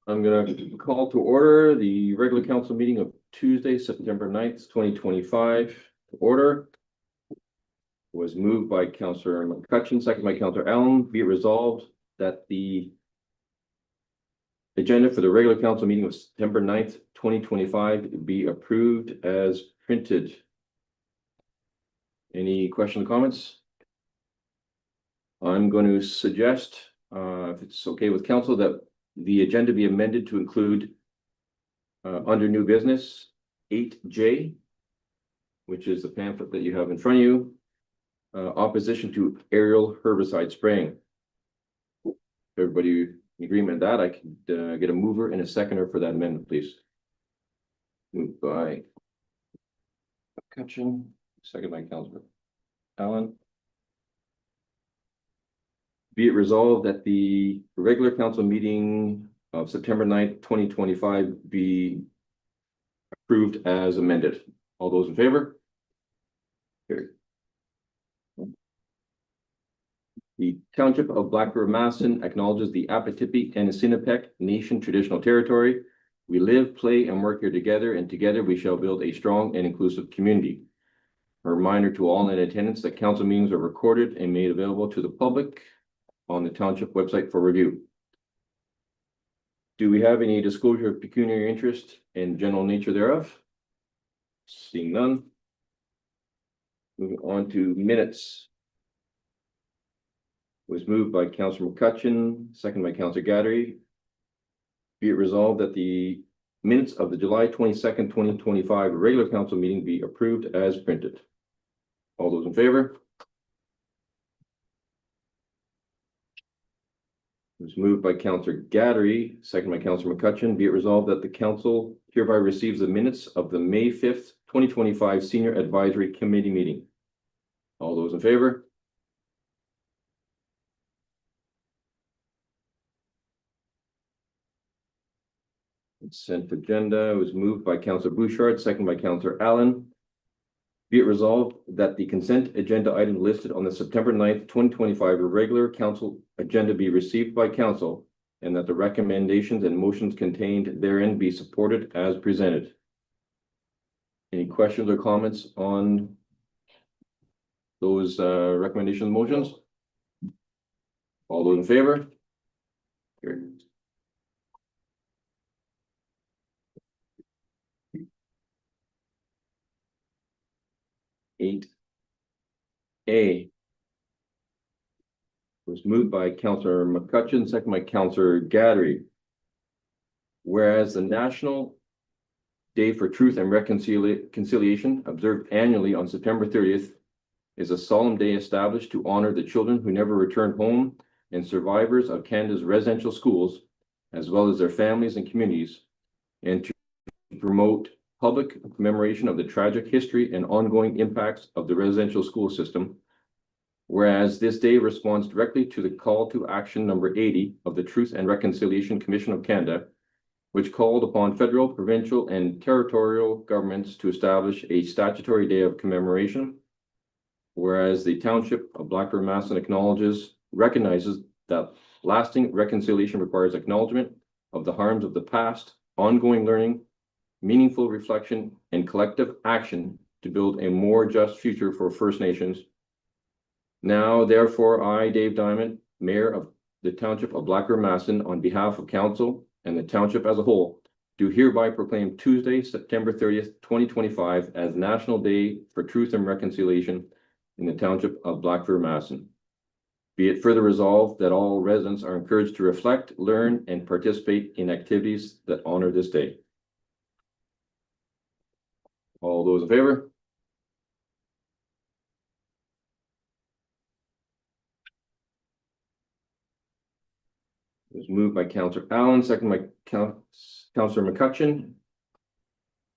I'm gonna call to order the regular council meeting of Tuesday, September 9th, 2025. To order. Was moved by Councillor McCutcheon, second by Councillor Allen. Be it resolved that the agenda for the regular council meeting of September 9th, 2025 be approved as printed. Any questions or comments? I'm going to suggest, if it's okay with council, that the agenda be amended to include under new business 8J, which is the pamphlet that you have in front of you, opposition to aerial herbicide spraying. Everybody in agreement with that? I can get a mover and a seconder for that amendment, please. Moved by McCutcheon, second by Councillor Allen. Be it resolved that the regular council meeting of September 9th, 2025 be approved as amended. All those in favor? Carried. The Township of Black River Masson acknowledges the Apatipi and Sinapec Nation traditional territory. We live, play, and work here together, and together we shall build a strong and inclusive community. A reminder to all in attendance that council meetings are recorded and made available to the public on the township website for review. Do we have any disclosure of pecuniary interest and general nature thereof? Seeing none. Moving on to minutes. Was moved by Councillor McCutcheon, second by Councillor Gadry. Be it resolved that the minutes of the July 22nd, 2025 regular council meeting be approved as printed. All those in favor? It was moved by Councillor Gadry, second by Councillor McCutcheon. Be it resolved that the council hereby receives the minutes of the May 5th, 2025 Senior Advisory Committee meeting. All those in favor? Consent agenda was moved by Councillor Bouchard, second by Councillor Allen. Be it resolved that the consent agenda item listed on the September 9th, 2025 regular council agenda be received by council, and that the recommendations and motions contained therein be supported as presented. Any questions or comments on those recommendations and motions? All those in favor? Carried. Eight A was moved by Councillor McCutcheon, second by Councillor Gadry. Whereas the National Day for Truth and Reconciliation, observed annually on September 30th, is a solemn day established to honor the children who never returned home and survivors of Canada's residential schools, as well as their families and communities, and to promote public commemoration of the tragic history and ongoing impacts of the residential school system. Whereas this day responds directly to the call to action number 80 of the Truth and Reconciliation Commission of Canada, which called upon federal, provincial, and territorial governments to establish a statutory day of commemoration. Whereas the Township of Black River Masson recognizes that lasting reconciliation requires acknowledgement of the harms of the past, ongoing learning, meaningful reflection, and collective action to build a more just future for First Nations. Now, therefore, I, Dave Diamond, Mayor of the Township of Black River Masson, on behalf of Council and the Township as a whole, do hereby proclaim Tuesday, September 30th, 2025 as National Day for Truth and Reconciliation in the Township of Black River Masson. Be it further resolved that all residents are encouraged to reflect, learn, and participate in activities that honor this day. All those in favor? It was moved by Councillor Allen, second by Councillor McCutcheon.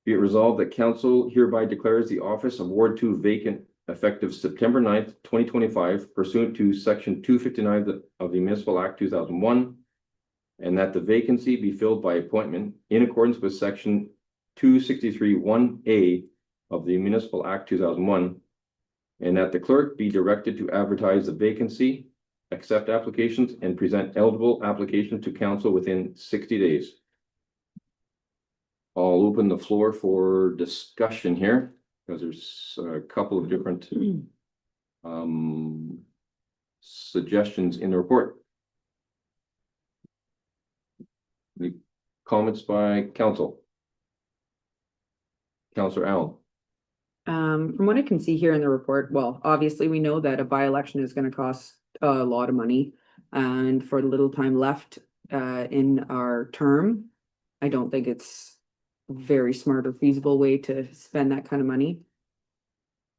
Be it resolved that council hereby declares the office of Ward 2 vacant effective September 9th, 2025, pursuant to Section 259 of the Municipal Act 2001, and that the vacancy be filled by appointment in accordance with Section 263(1)(a) of the Municipal Act 2001, and that the clerk be directed to advertise the vacancy accept applications and present eligible applications to council within 60 days. I'll open the floor for discussion here, because there's a couple of different suggestions in the report. Any comments by council? Councillor Allen. From what I can see here in the report, well, obviously we know that a by-election is going to cost a lot of money. And for the little time left in our term, I don't think it's a very smart or feasible way to spend that kind of money.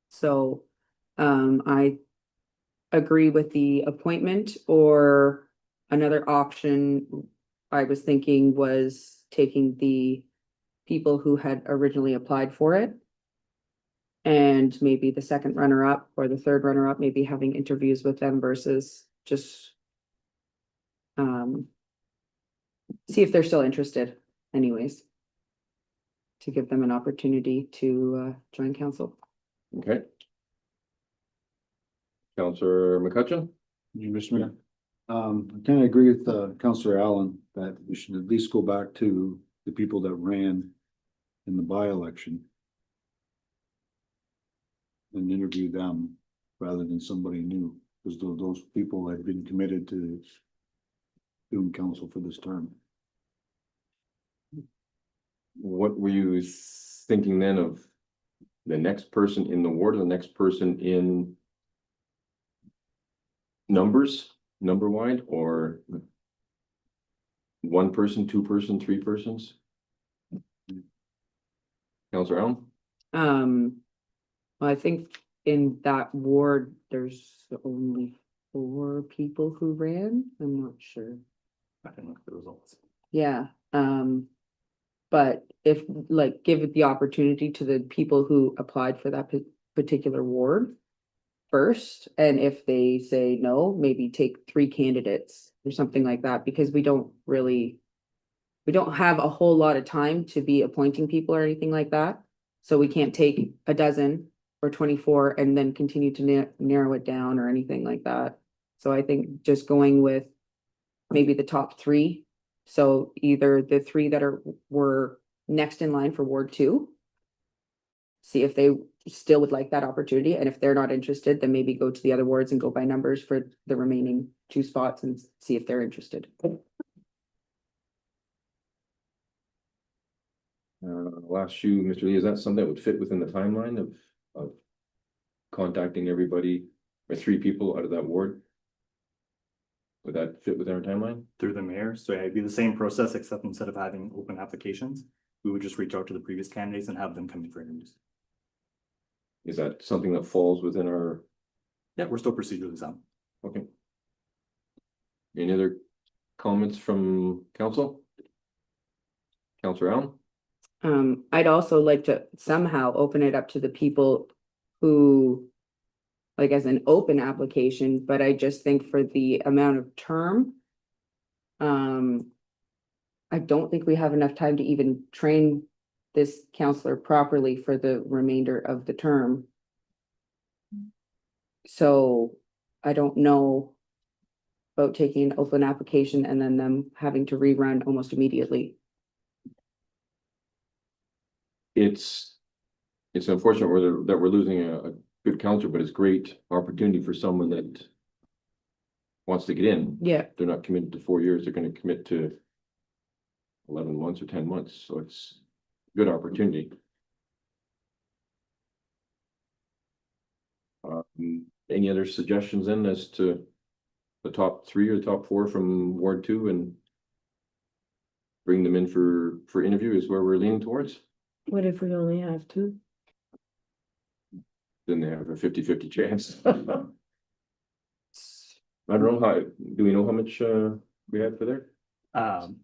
So I agree with the appointment, or another option I was thinking was taking the people who had originally applied for it, and maybe the second runner-up or the third runner-up, maybe having interviews with them versus just see if they're still interested anyways, to give them an opportunity to join council. Okay. Councillor McCutcheon. Mr. Mayor. I kind of agree with Councillor Allen that we should at least go back to the people that ran in the by-election and interview them rather than somebody new, because those people had been committed to doing council for this term. What were you thinking then of the next person in the ward, or the next person in numbers, number wide, or one person, two person, three persons? Councillor Allen. Well, I think in that ward, there's only 4 people who ran. I'm not sure. I can look at the results. Yeah, but if, like, give it the opportunity to the people who applied for that particular ward first, and if they say no, maybe take 3 candidates or something like that, because we don't have a whole lot of time to be appointing people or anything like that. So we can't take a dozen or 24 and then continue to narrow it down or anything like that. So I think just going with maybe the top 3. So either the 3 that were next in line for Ward 2, see if they still would like that opportunity. And if they're not interested, then maybe go to the other wards and go by numbers for the remaining 2 spots and see if they're interested. Last you, Mr. Lee, is that something that would fit within the timeline of contacting everybody or 3 people out of that ward? Would that fit within our timeline? Through the mayor, so yeah, it'd be the same process, except instead of having open applications, we would just reach out to the previous candidates and have them come in for interviews. Is that something that falls within our? Yeah, we're still procedurally sound. Okay. Any other comments from council? Councillor Allen? I'd also like to somehow open it up to the people who, like, as an open application, but I just think for the amount of term, I don't think we have enough time to even train this counselor properly for the remainder of the term. So I don't know about taking an open application and then them having to rerun almost immediately. It's unfortunate that we're losing a good counselor, but it's great opportunity for someone that wants to get in. Yeah. They're not committed to 4 years, they're gonna commit to 11 months or 10 months, so it's a good opportunity. Any other suggestions then as to the top 3 or the top 4 from Ward 2 and bring them in for interview is where we're leaning towards? What if we only have 2? Then they have a 50-50 chance. I don't know do we know how much we have for there?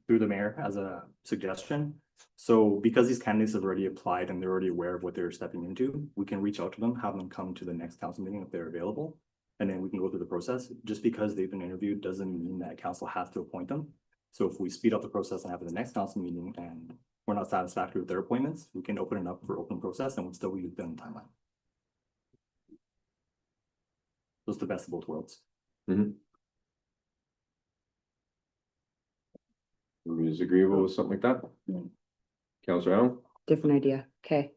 Through the mayor as a suggestion. So because these candidates have already applied and they're already aware of what they're stepping into, we can reach out to them, have them come to the next council meeting if they're available. And then we can go through the process. Just because they've been interviewed doesn't mean that council has to appoint them. So if we speed up the process and have the next council meeting and we're not satisfactory with their appointments, we can open it up for open process and we'll still be within the timeline. So it's the best of both worlds. Mm-hmm. Everybody's agreeable with something like that? Yeah. Counselor Allen? Different idea, okay.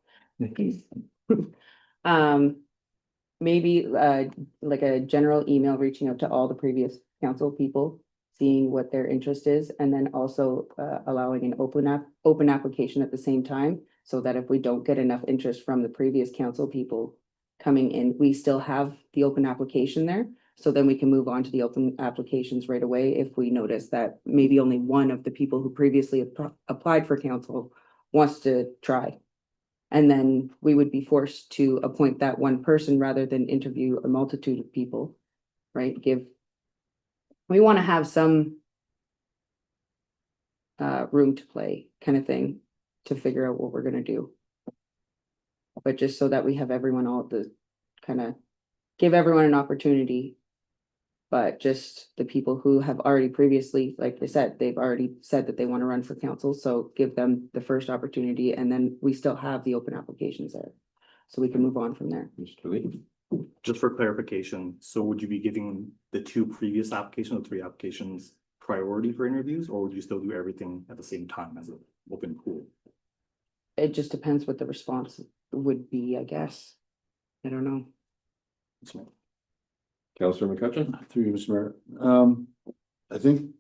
Maybe like a general email reaching out to all the previous council people, seeing what their interest is, and then also allowing an open application at the same time, so that if we don't get enough interest from the previous council people coming in, we still have the open application there. So then we can move on to the open applications right away if we notice that maybe only one of the people who previously applied for council wants to try. And then we would be forced to appoint that one person rather than interview a multitude of people, right? We want to have some room to play kind of thing to figure out what we're gonna do. But just so that we have everyone all the kind of give everyone an opportunity. But just the people who have already previously, like they said, they've already said that they want to run for council, so give them the first opportunity, and then we still have the open applications there. So we can move on from there. Mr. Lee? Just for clarification, so would you be giving the two previous applications, or three applications, priority for interviews, or would you still do everything at the same time as an open pool? It just depends what the response would be, I guess. I don't know. Counselor McCutcheon? Through you, Mr. Mayor. I think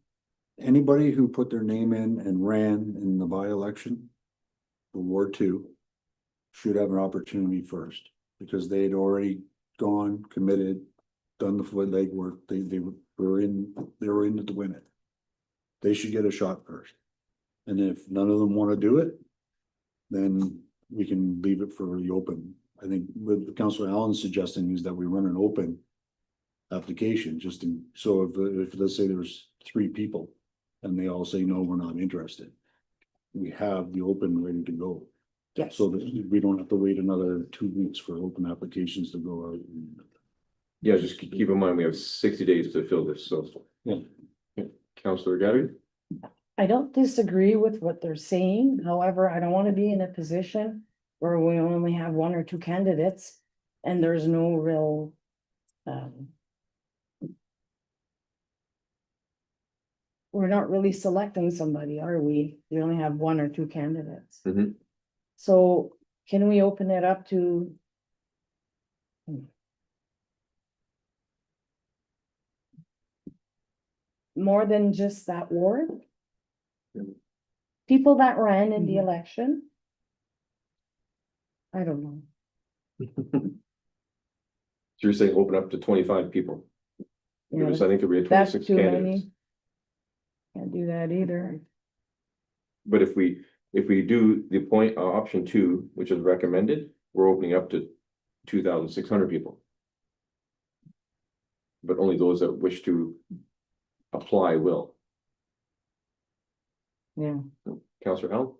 anybody who put their name in and ran in the by-election for Ward 2 should have an opportunity first, because they had already gone, committed, done the legwork. They were in it to win it. They should get a shot first. And if none of them want to do it, then we can leave it for the open. I think what Councilor Allen's suggesting is that we run an open application, just in, so if let's say there's 3 people and they all say, no, we're not interested, we have the open ready to go. Yes. So that we don't have to wait another 2 weeks for open applications to go out. Yeah, just keep in mind, we have 60 days to fill this, so. Yeah. Counselor Gadry? I don't disagree with what they're saying. However, I don't want to be in a position where we only have 1 or 2 candidates and there's no real, we're not really selecting somebody, are we? We only have 1 or 2 candidates. Mhm. So can we open it up to? More than just that ward? People that ran in the election? I don't know. So you're saying open up to 25 people? Yeah, Because I think there'll be that's 26 too candidates. many. Can't do that either. But if we do the point option 2, which is recommended, we're opening up to 2,600 people. But only those that wish to apply will. Yeah, Counselor Allen?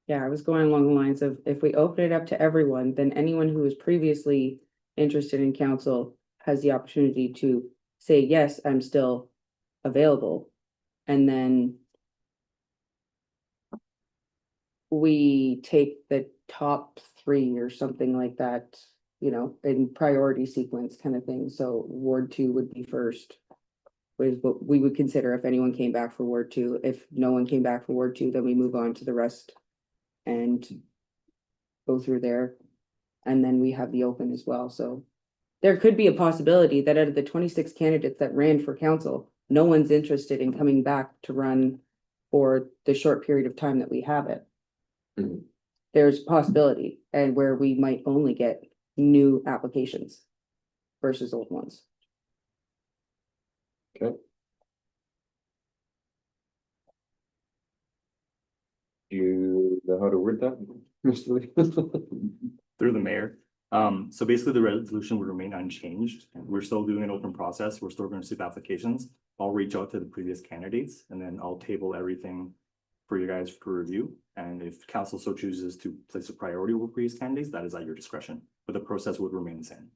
Yeah, I was going along the lines of, if we open it up to everyone, then anyone who was previously interested in council has the opportunity to say, yes, I'm still available. And then we take the top 3 or something like that, you know, in priority sequence kind of thing. So Ward 2 would be first. Was what we would consider if anyone came back for Ward 2. If no one came back for Ward 2, then we move on to the rest and go through there. And then we have the open as well. So there could be a possibility that out of the 26 candidates that ran for council, no one's interested in coming back to run for the short period of time that we have it. Mhm. There's a possibility, and where we might only get new applications versus old ones. Okay. Do you know how to word that, Mr. Lee? Through the mayor. So basically the resolution would remain unchanged. We're still doing an open process. We're still going to receive applications. I'll reach out to the previous candidates and then I'll table everything for you guys to review. And if council so chooses to place a priority over previous candidates, that is at your discretion, but the process would remain the same.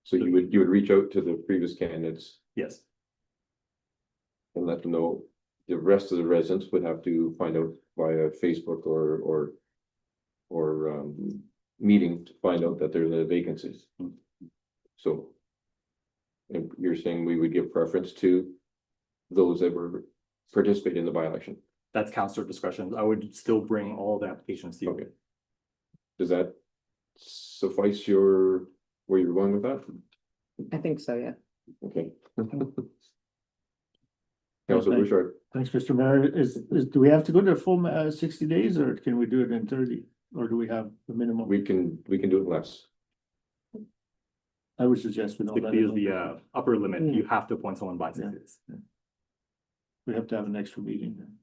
So you would reach out to the previous candidates Yes, and let them know. The rest of the residents would have to find out via Facebook or meeting to find out that there's a vacancies. So. And you're saying we would give preference to those that were participating in the by-election? That's councillor discretion. I would still bring all the applications to you. Okay. Does that suffice your, where you're going with that? I think so, yeah. Okay. Councilor Bouchard, Thanks, Mr. Mayor. Do we have to go to the full 60 days or can we do it in 30? Or do we have the minimum? we can do it less. I would suggest we don't let it Use go. the upper limit, you have to appoint someone by 6 days. We have to have an extra meeting then.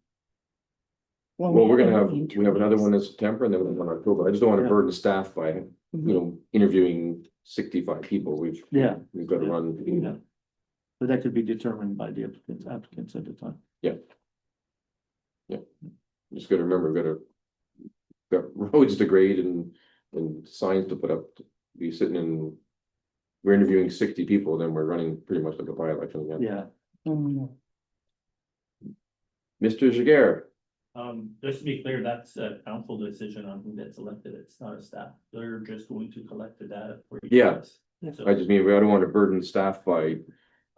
Well, we're gonna have, we have another one in September and then one in October. I just don't want to Yeah. burden staff by, you know, interviewing 65 people. Yeah. We've got to Yeah. run. Yeah. But that could be determined by the applicants at the time. Just gotta remember, we've got roads to grade and signs to put up. Be sitting in, we're interviewing 60 people, then we're running pretty much like a by-election again. Yeah. Mr. Jager, Just to be clear, that's a council decision on who gets elected. It's not a staff. They're just going to collect the data for you. Yeah. guys. Yeah. So, I just mean, I don't want to burden staff by,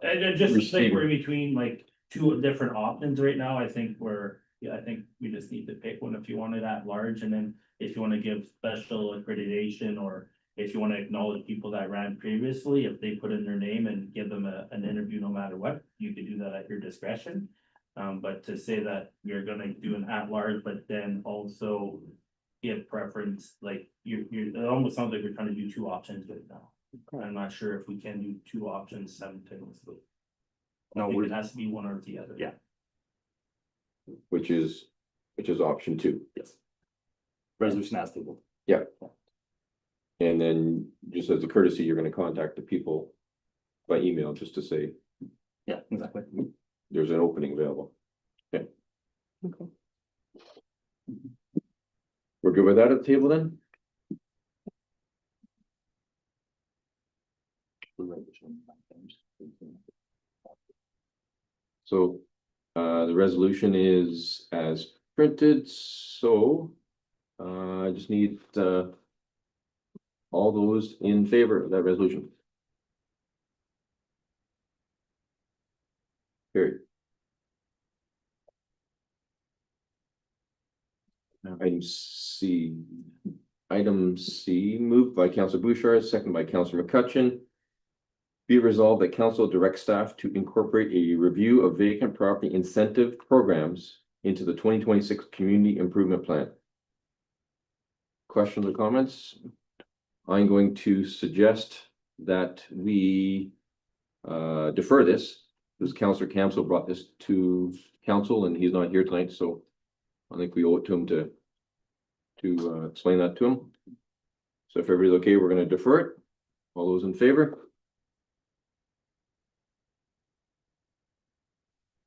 and just think Receiving. we're between like two different options right now. I think I think we just need to pick one if you want it at large, and then if you want to give special accreditation, or if you want to acknowledge people that ran previously, if they put in their name and give them an interview no matter what, you could do that at your discretion. But to say that you're gonna do an at-large, but then also give preference, like it almost sounds like we're trying to do two options right now. I'm not sure if we can do two options simultaneously. No, I think we're, it has to be one or the other. Yeah. which is option 2. yes. Resolution as tabled. And then just as a courtesy, you're gonna contact the people by email just to say Yeah, exactly. there's an opening available. Okay. We're good with that at the table then? So, the resolution is as printed, so, I just need, all those in favor of that resolution. Period. Item C, moved by Councilor Bouchard, seconded by Councilor McCutcheon. Be it resolved that council direct staff to incorporate a review of vacant property incentive programs into the 2026 community improvement plan. Questions or comments? I'm going to suggest that we defer this, because Councilor Campbell brought this to council and he's not here tonight, so I think we owe it to him to explain that to him. So if everybody's okay, we're gonna defer it. All those in favor?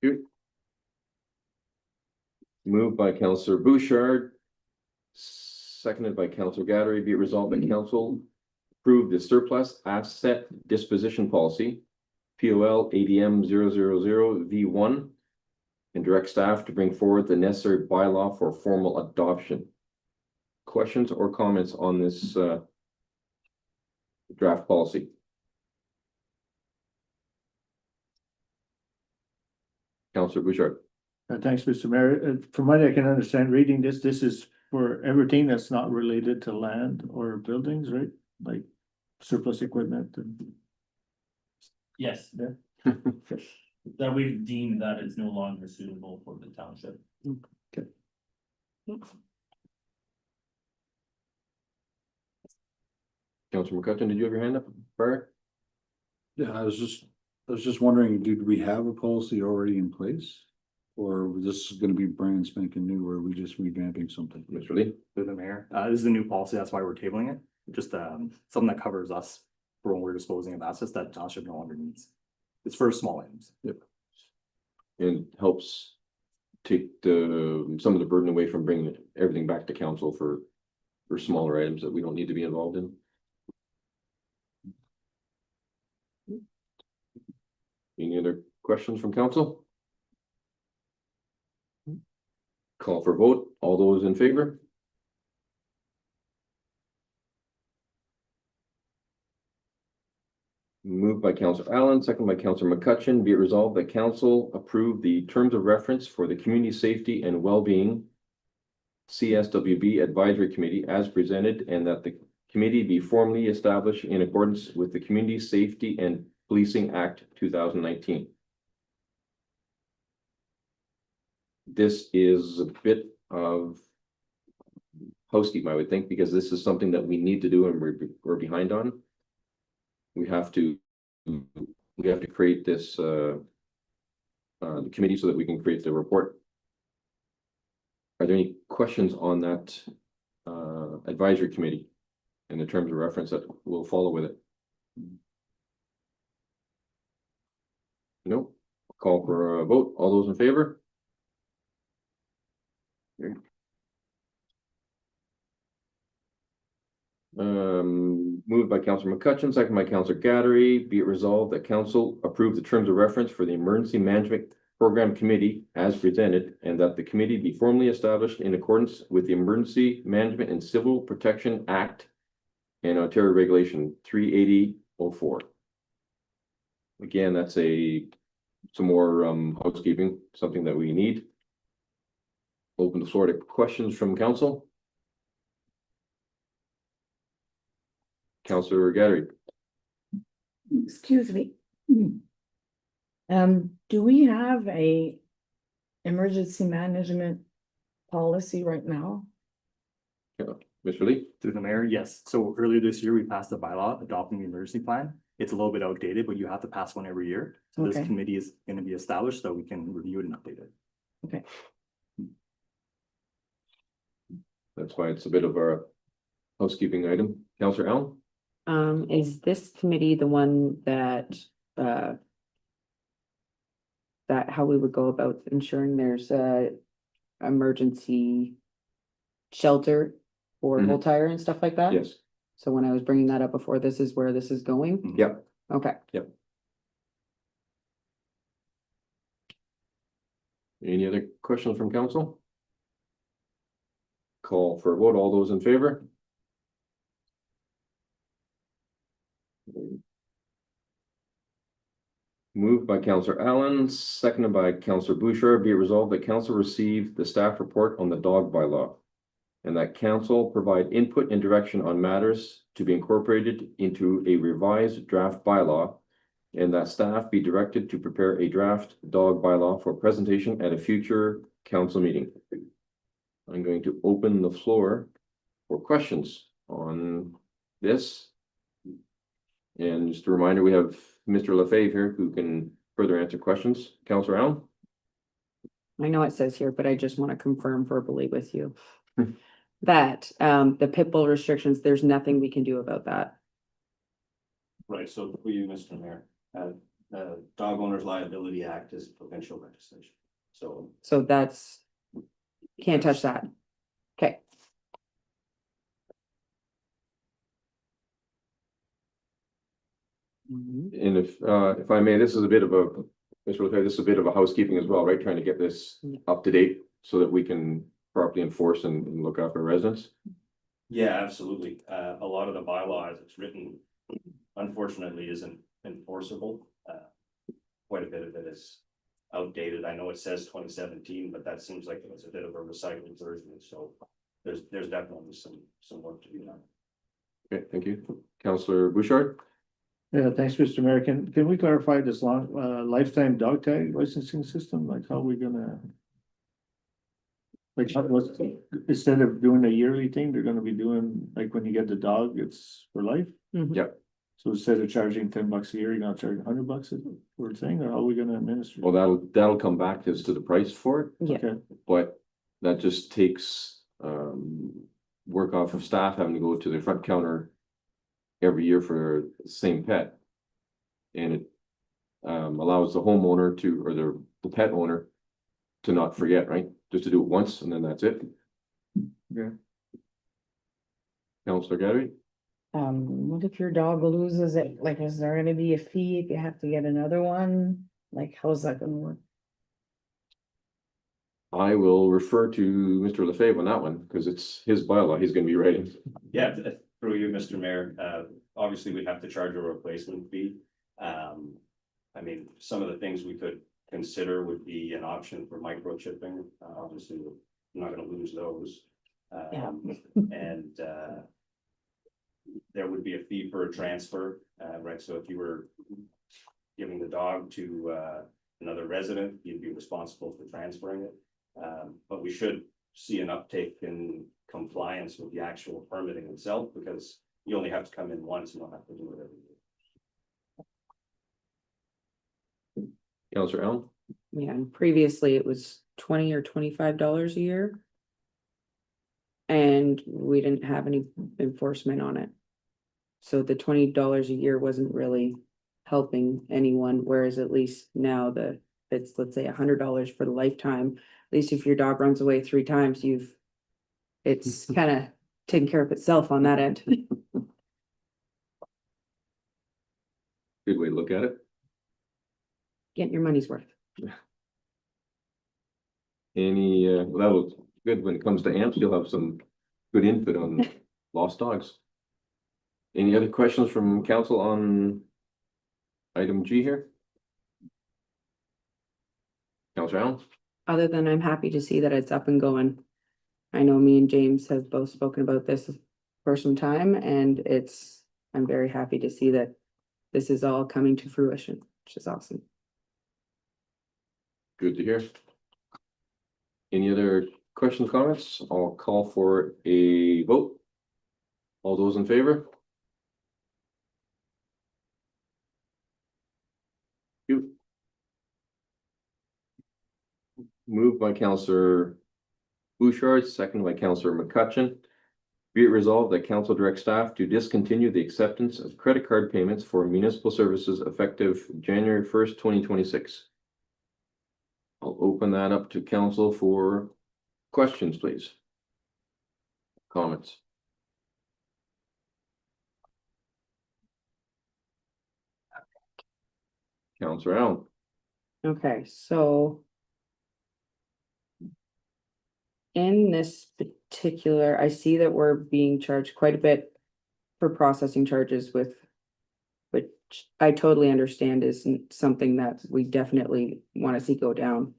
Good. Moved by Councilor Bouchard. Seconded by Councilor Gadry. Be it resolved that council approve the surplus asset disposition policy, POL ADM 000 V1, and direct staff to bring forward the necessary bylaw for formal adoption. Questions or comments on this draft policy? Councilor Bouchard. Thanks, Mr. Mayor. From what I can understand, reading this is for everything that's not related to land or buildings, right? Like surplus equipment and. Yes. Yeah. That we've deemed that it's no longer suitable for the township. Councilor McCutcheon, did you have your hand up prior? Yeah, I was just wondering, did we have a policy already in place? Or this is gonna be brand spanking new, or are we just revamping something? Mr. Lee? Through the mayor. This is a new policy, that's why we're tabling it. Just something that covers us for when we're disposing of assets that township no longer needs. It's for small items. And helps take some of the burden away from bringing everything back to council for smaller items that we don't need to be involved in. Any other questions from council? Call for vote. All those in favor? Moved by Counselor Allen, second by Counselor McCutcheon, be it resolved that council approve the terms of reference for the Community Safety and Wellbeing CSWB Advisory Committee as presented, and that the committee be formally established in accordance with the Community Safety and Policing Act 2019. This is a bit of housekeeping, I would think, because this is something that we need to do and we're behind on. We have to create this the committee so that we can create the report. Are there any questions on that advisory committee and the terms of reference that will follow with it? Nope. Call for a vote. All those in favor? Moved by Councillor McCutcheon, second by Councillor Gattery, be it resolved that council approve the terms of reference for the Emergency Management Program Committee as presented, and that the committee be formally established in accordance with the Emergency Management and Civil Protection Act and Ontario Regulation 38004. Again, that's some more housekeeping, something that we need. Open the floor to questions from council. Councillor Gattery. Excuse me. Do we have a emergency management policy right now? Mr. Lee? Through the mayor, yes. So earlier this year, we passed a bylaw adopting the emergency plan. It's a little bit outdated, but you have to pass one every year. So this Okay. committee is going to be established so we can review it and update it. Okay. That's why it's a bit of a housekeeping item. Councillor Allen? Is this committee the one that how we would go about ensuring there's a emergency shelter for Mhm. whole tire and stuff like that? Yes. So when I was bringing that up before, this is where this is going? Yep. Okay. Any other questions from council? Call for a vote. All those in favor? Moved by Councillor Allen, seconded by Councillor Bouchard, be it resolved that council receive the staff report on the dog bylaw, and that council provide input and direction on matters to be incorporated into a revised draft bylaw, and that staff be directed to prepare a draft dog bylaw for presentation at a future council meeting. I'm going to open the floor for questions on this. And just a reminder, we have Mr. Lefebvre here who can further answer questions. Councillor Allen? I know it says here, but I just want to confirm verbally with you. That the pit bull restrictions, there's nothing we can do about that. Right, so for you, Mr. Mayor, the Dog Owners Liability Act is provincial legislation, so. So that's, can't touch that. Okay. And if I may, this is a bit of a, Mr. Lefebvre, this is a bit of a housekeeping as well, right? Trying to get this Yeah. up to date so that we can properly enforce and look after residents. Yeah, absolutely. A lot of the bylaw as it's written, unfortunately, isn't enforceable. Quite a bit of it is outdated. I know it says 2017, but that seems like it's a bit of a recycled version, so there's definitely some work to be done. Okay, thank you. Councillor Bouchard? Yeah, thanks, Mr. Mayor. Can we clarify this lifetime dog tag licensing system? Like how we gonna? Like instead of doing a yearly thing, they're gonna be doing, like when you get the dog, it's for life? Yep. So instead of charging $10 a year, you're gonna charge $100 for a thing, or how are we gonna administer? Well, that'll come back as to the price for it, Yeah. Okay, but that just takes work off of staff having to go to the front counter every year for the same pet. And it allows the homeowner to, or the pet owner to not forget, right? Just to do it once and then that's it. Yeah. Councillor Gattery? What if your dog loses it? Like, is there gonna be a fee if you have to get another one? Like, how's that gonna work? I will refer to Mr. Lefebvre on that one, because it's his bylaw, he's gonna be writing. Yeah, through you, Mr. Mayor, obviously we'd have to charge a replacement fee. I mean, some of the things we could consider would be an option for microchipping. Obviously, we're not gonna lose those. Yeah. And there would be a fee for a transfer, right? So if you were giving the dog to another resident, you'd be responsible for transferring it. But we should see an uptake in compliance with the actual permitting itself, because you only have to come in once, you don't have to do it every year. Counselor Allen? Yeah, and previously it was $20 or $25 a year. And we didn't have any enforcement on it. So the $20 a year wasn't really helping anyone, whereas at least now it's, let's say, $100 for the lifetime. At least if your dog runs away 3 times, it's kind of taken care of itself on that end. Good way to look at it. Getting your money's worth. Any, well, that was good when it comes to amps. You'll have some good input on lost dogs. Any other questions from council on item G here? Counselor Allen? Other than I'm happy to see that it's up and going. I know me and James have both spoken about this for some time, and I'm very happy to see that this is all coming to fruition, which is awesome. Good to hear. Any other questions, comments? I'll call for a vote. All those in favor? You. Moved by Counselor Bouchard, second by Counselor McCutcheon. Be it resolved that council direct staff to discontinue the acceptance of credit card payments for municipal services effective January 1st, 2026. I'll open that up to council for questions, please. Comments. Counselor Allen. Okay, so in this particular, I see that we're being charged quite a bit for processing charges which I totally understand is something that we definitely want to see go down.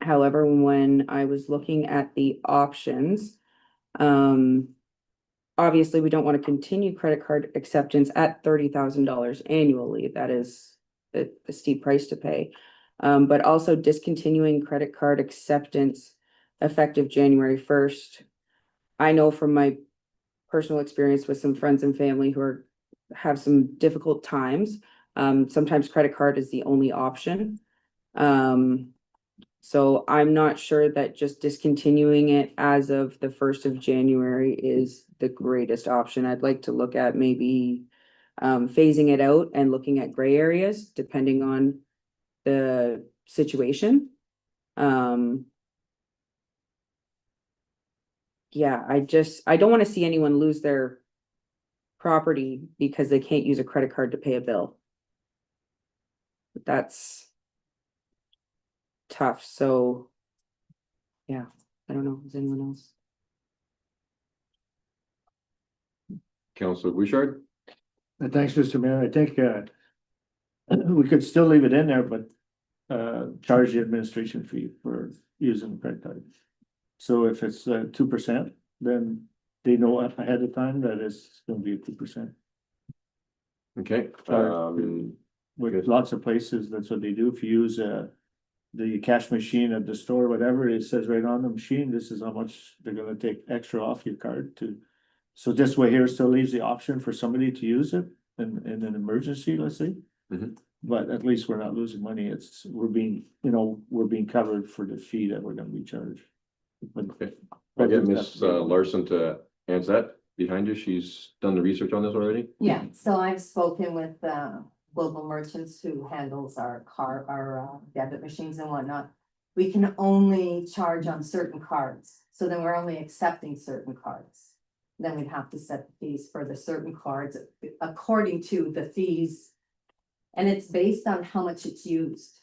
However, when I was looking at the options, obviously we don't want to continue credit card acceptance at $30,000 annually. That is a steep price to pay. But also discontinuing credit card acceptance effective January 1st. I know from my personal experience with some friends and family who have some difficult times. Sometimes credit card is the only option. So I'm not sure that just discontinuing it as of the 1st of January is the greatest option. I'd like to look at maybe phasing it out and looking at gray areas depending on the situation. Yeah, I don't want to see anyone lose their property because they can't use a credit card to pay a bill. But that's tough. So yeah, I don't know. Is anyone else? Counselor Bouchard. Thanks, Mr. Mayor. I think we could still leave it in there, but charge the administration fee for using credit card. So if it's 2%, then they know ahead of time that it's going to be 2%. Okay. With lots of places, that's what they do. If you use the cash machine at the store, whatever, it says right on the machine, this is how much they're gonna take extra off your card to. So this way here still leaves the option for somebody to use it in an emergency, let's say. Mhm. But at least we're not losing money. We're being covered for the fee that we're gonna be charged. Okay. I'll get Miss Larson to answer that behind you. She's done the research on this already. Yeah, so I've spoken with Global Merchants who handles our debit machines and whatnot. We can only charge on certain cards, so then we're only accepting certain cards. Then we'd have to set the fees for the certain cards according to the fees. And it's based on how much it's used.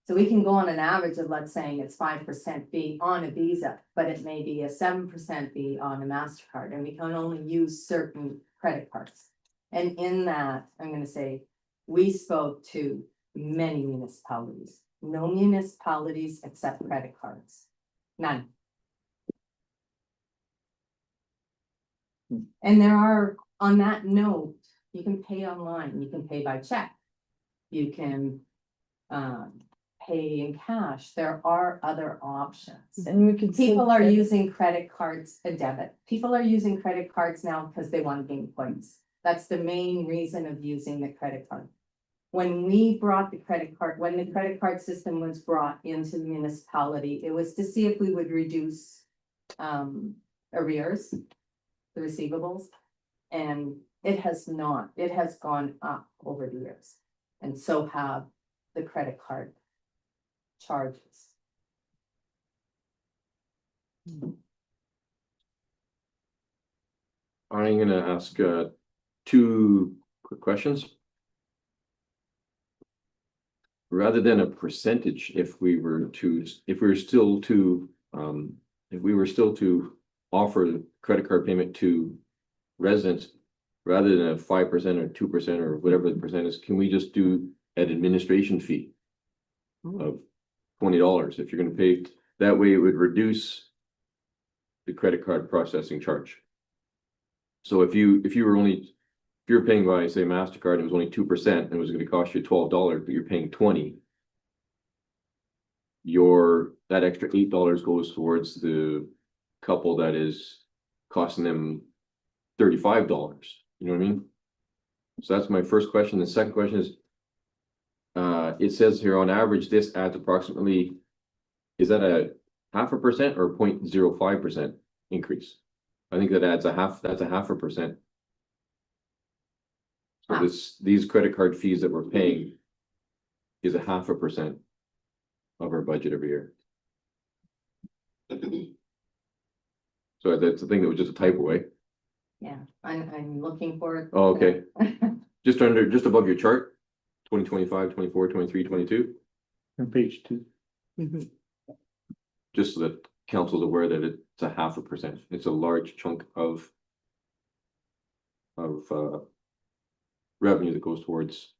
So we can go on an average of, let's say it's 5% fee on a Visa, but it may be a 7% fee on a MasterCard, and we can only use certain credit cards. And in that, I'm gonna say, we spoke to many municipalities. No municipalities accept credit cards. None. And there are, on that note, you can pay online, you can pay by check. You can pay in cash. There are other options. And we could. say People are that- using credit cards, a debit. People are using credit cards now because they want to gain points. That's the main reason of using the credit card. When we brought the credit card, when the credit card system was brought into the municipality, it was to see if we would reduce arrears, the receivables. And it has not, it has gone up over the years. And so have the credit card charges. I'm gonna ask two quick questions. Rather than a percentage, if we were still to offer credit card payment to residents, rather than a 5% or 2% or whatever the percent is, can we just do an administration fee of $20 if you're gonna pay? That way it would reduce the credit card processing charge. So if you were paying by, say, MasterCard, it was only 2%, and it was gonna cost you $12, but you're paying 20. That extra $8 goes towards the couple that is costing them $35. You know what I mean? So that's my first question. The second question is, it says here on average, this adds approximately, is that a 0.5% or 0.05% increase? I think that adds that's a 0.5%. So these credit card fees that we're paying is a 0.5% of our budget every year. So that's the thing that was just a typo, eh? Yeah, I'm looking for it. Oh, okay. Just above your chart, 2025, 24, 23, 22, On page 2. Mhm. just so that council's aware that it's a 0.5%. It's a large chunk of revenue that goes towards.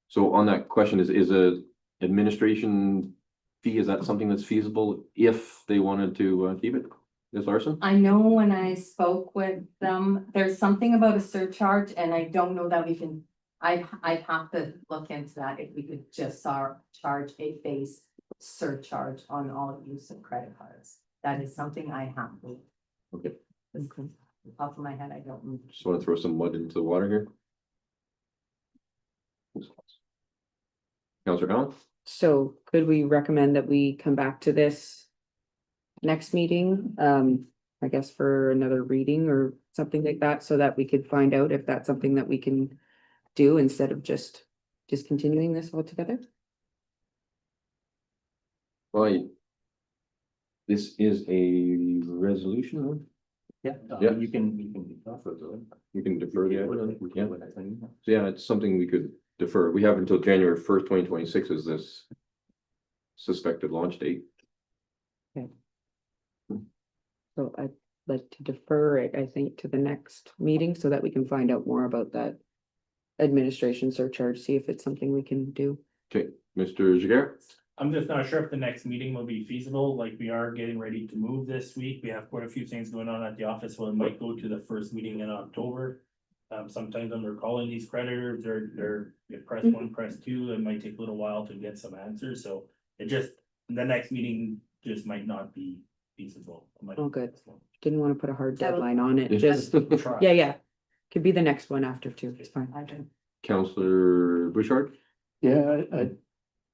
So on that question, is a administration fee, is that something that's feasible if they wanted to keep it? Ms. Larson? I know when I spoke with them, there's something about a surcharge and I don't know that we can. I'd have to look into that if we could just charge a base surcharge on all use of credit cards. That is something I have to. Okay. Okay. Top of my head, I don't know. Just want to throw some mud into the water here. Councilor Allen? So could we recommend that we come back to this next meeting? I guess for another reading or something like that, so that we could find out if that's something that we can do instead of just discontinuing this altogether? Well, this is a resolution, huh? Yeah. Yeah. You can. You can defer the, we can. So yeah, it's something we could defer. We have until January 1st, 2026 is this suspected launch date. So I'd like to defer it, I think, to the next meeting so that we can find out more about that administration surcharge, see if it's something we can do. Okay, Mr. Jagger? I'm just not sure if the next meeting will be feasible, like we are getting ready to move this week, we have quite a few things going on at the office, so it might go to the first meeting in October. Sometimes when we're calling these creditors, they're press 1, press 2, it might take a little while to get some answers, so the next meeting just might not be feasible. It might- Oh, good. Didn't want to put a hard That would- deadline on it, just, Try. yeah. Could be the next one after too, it's fine. Councilor Bouchard? Yeah,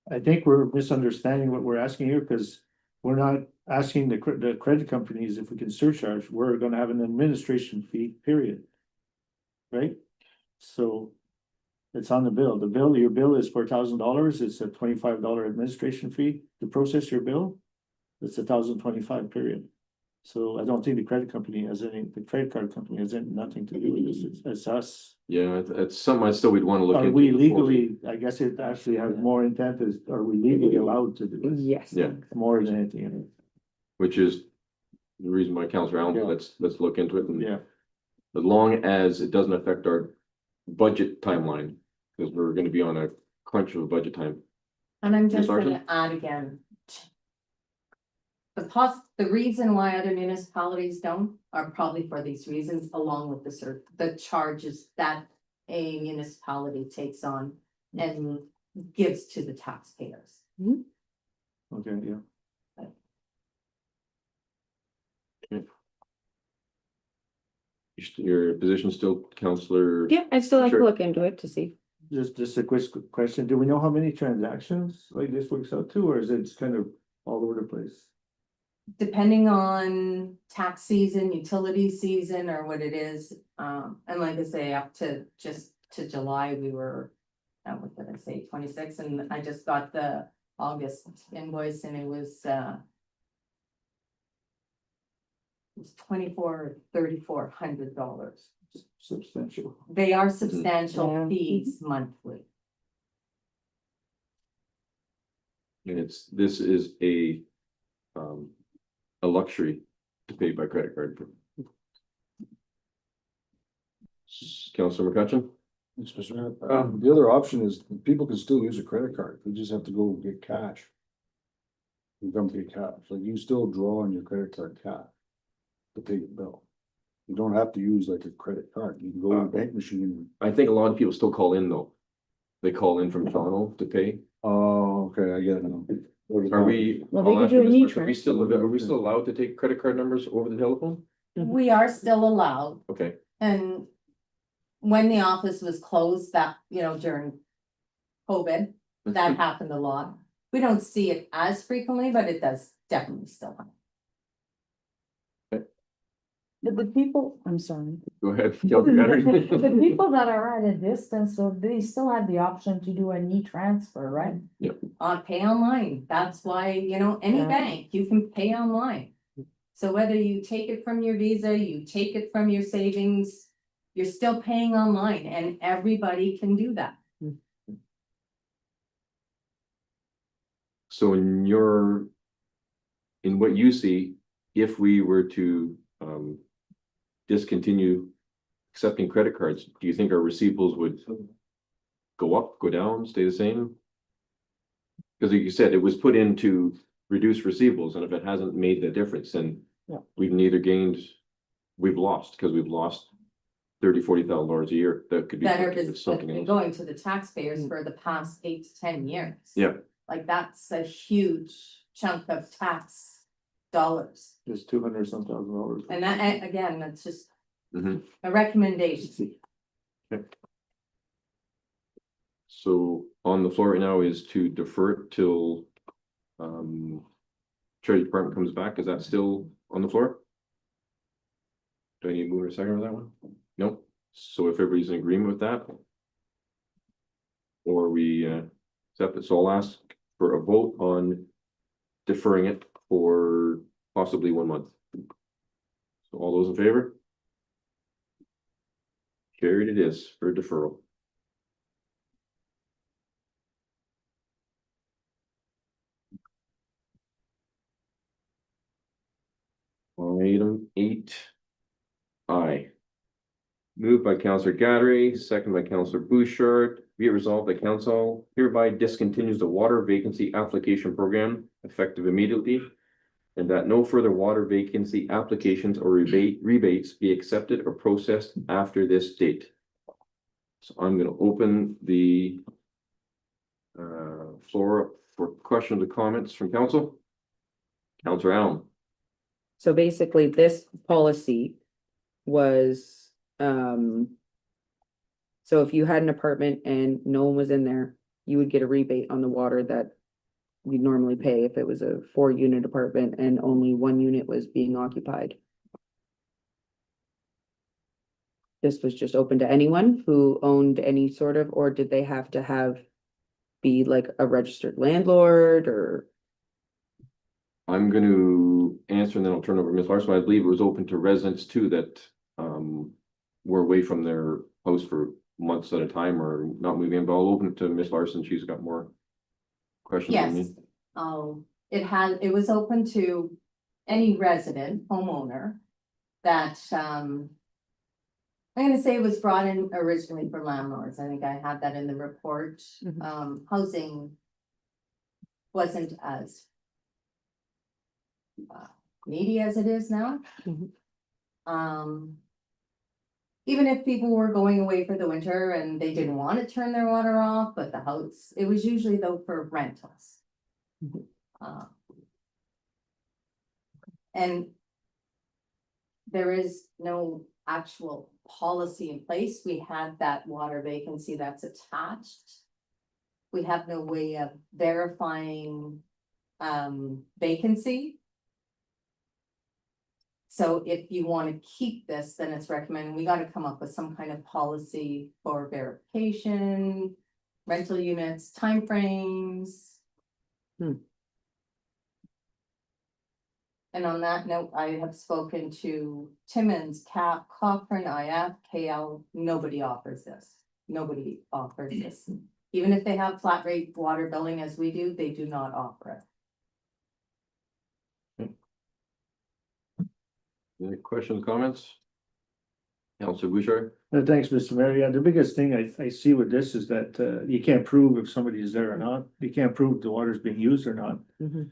I think we're misunderstanding what we're asking here, because we're not asking the credit companies if we can surcharge, we're gonna have an administration fee, period. Right? So it's on the bill. Your bill is $4,000, it's a $25 administration fee to process your bill. It's $1,025, period. So I don't think the credit card company has nothing to do with this, it's us. Yeah, it's something I still would want to look into. Are we legally, I guess it actually has more intent, are we legally allowed to do this? Yes. Yeah. More than anything, Which is the reason why Councilor Allen, Yeah. let's look into it and yeah. as long as it doesn't affect our budget timeline, because we're gonna be on a crunch of budget time. And I'm Ms. just Larson? gonna add again. The reason why other municipalities don't are probably for these reasons, along with the charges that a municipality takes on and gives to the taxpayers. Okay, yeah. Your position still, Counselor? Yeah, I'd still like to Sure. look into it to see. Just a quick question. Do we know how many transactions like this works out to, or is it kind of all over the place? Depending on tax season, utility season, or what it is, and like I say, up to just to July, we were. What did I say, 26, and I just got the August invoice and it was. It's $2,400. Substantial. They are substantial Yeah. fees monthly. And this is a luxury to pay by credit card. Counselor McCutcheon? Mr. Mayor, the other option is people can still use a credit card. They just have to go get cash. You come get cash, like you still draw on your credit card cash to pay the bill. You don't have to use like a credit card. You can go to the bank machine. I think a lot of people still call in though. They call in from Toronto to pay. Oh, okay, I get it now. Are we? Well, they I'll could ask you do an this e-transfer. question. Are we still allowed to take credit card numbers over the telephone? We are still allowed, Okay, and when the office was closed, that, during COVID, that happened a lot. We don't see it as frequently, but it does definitely still happen. The people, I'm sorry. go ahead. Counselor Goddard. The people that are at a distance, so they still have the option to do an e-transfer, right? Pay online, that's why, any Yeah. bank, you can pay online. So whether you take it from your Visa, you take it from your savings, you're still paying online and everybody can do that. So in what you see, if we were to discontinue accepting credit cards, do you think our receivables would go up, go down, stay the same? Because like you said, it was put in to reduce receivables, and if it hasn't made the difference, then Yeah. we've neither gained, we've lost, because we've lost $30,000-$40,000 a year. That could be That are something- just something been else. going to the taxpayers for the past 8 to 10 years. Yeah. Like, that's a huge chunk of tax dollars. Just 200-some thousand. And that, again, that's just Mhm. a recommendation. So on the floor right now is to defer it till Treasury Department comes back. Is that still on the floor? Do I need to move a second on that one? Nope. So if everybody's in agreement with that. Or we accept it, so I'll ask for a vote on deferring it for possibly 1 month. So all those in favor? Carried it is for deferral. Item 8I. Moved by Counselor Gattary, second by Counselor Bouchard. Be it resolved that council hereby discontinues the water vacancy application program effective immediately. And that no further water vacancy applications or rebates be accepted or processed after this date. So I'm gonna open the floor for questions or comments from council. Counselor Allen. So basically, this policy was, so if you had an apartment and no one was in there, you would get a rebate on the water that you'd normally pay if it was a 4-unit apartment and only 1 unit was being occupied. This was just open to anyone who owned any sort of, or did they have to be like a registered landlord or? I'm going to answer and then I'll turn over to Ms. Larson. I believe it was open to residents too that were away from their house for months at a time or not moving in, but I'll open it to Ms. Larson. She's got more questions than Yes, me. it was open to any resident, homeowner, that, I'm gonna say it was brought in originally for landlords. I think I had that in the report. Mhm. Housing wasn't as needy as it is now. Mhm. Um, even if people were going away for the winter and they didn't want to turn their water off, but the house, it was usually though for rentals. Mhm. Uh, And there is no actual policy in place. We had that water vacancy that's attached. We have no way of verifying vacancy. So if you want to keep this, then it's recommended, we gotta come up with some kind of policy for verification, rental units, timeframes. Hmm. And on that note, I have spoken to Timmins, Cap, Cochrane, IF, KL, nobody offers this. Nobody offers this. Even if they have flat rate water billing as we do, they do not offer it. Any questions, comments? Councilor Bouchard? Thanks, Mr. Mayor. Yeah, the biggest thing I see with this is that, you can't prove if somebody is there or not. You can't prove the water's being used or not. Mhm.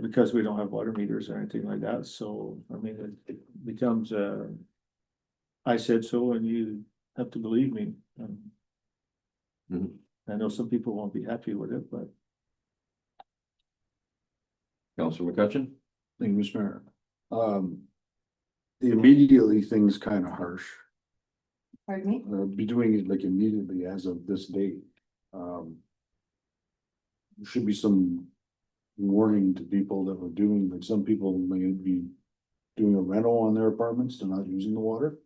Because we don't have water meters or anything like that, so, I mean, it becomes, I said so and you have to believe me. Mhm. I know some people won't be happy with it, but. Councilor McCutcheon? Thank you, Mr. Mayor. The immediately thing's kind of harsh. Pardon me? Be doing it like immediately as of this date. There should be some warning to people that were doing, like some people may be doing a rental on their apartments, they're not using the water.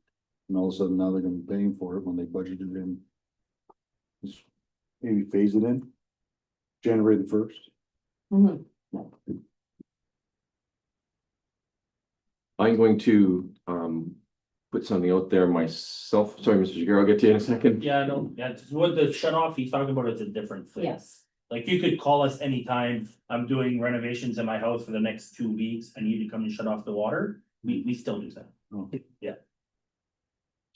And all of a sudden now they're gonna be paying for it when they budgeted in. Just maybe phase it in. January the 1st. Mhm. I'm going to put something out there myself. Sorry, Mr. Jagger, I'll get to you in a second. Yeah, no, yeah, just what the shut off he's talking about is a different thing. Yes. Like you could call us anytime, I'm doing renovations in my house for the next 2 weeks, I need to come and shut off the water, we still do that. Oh. Yeah.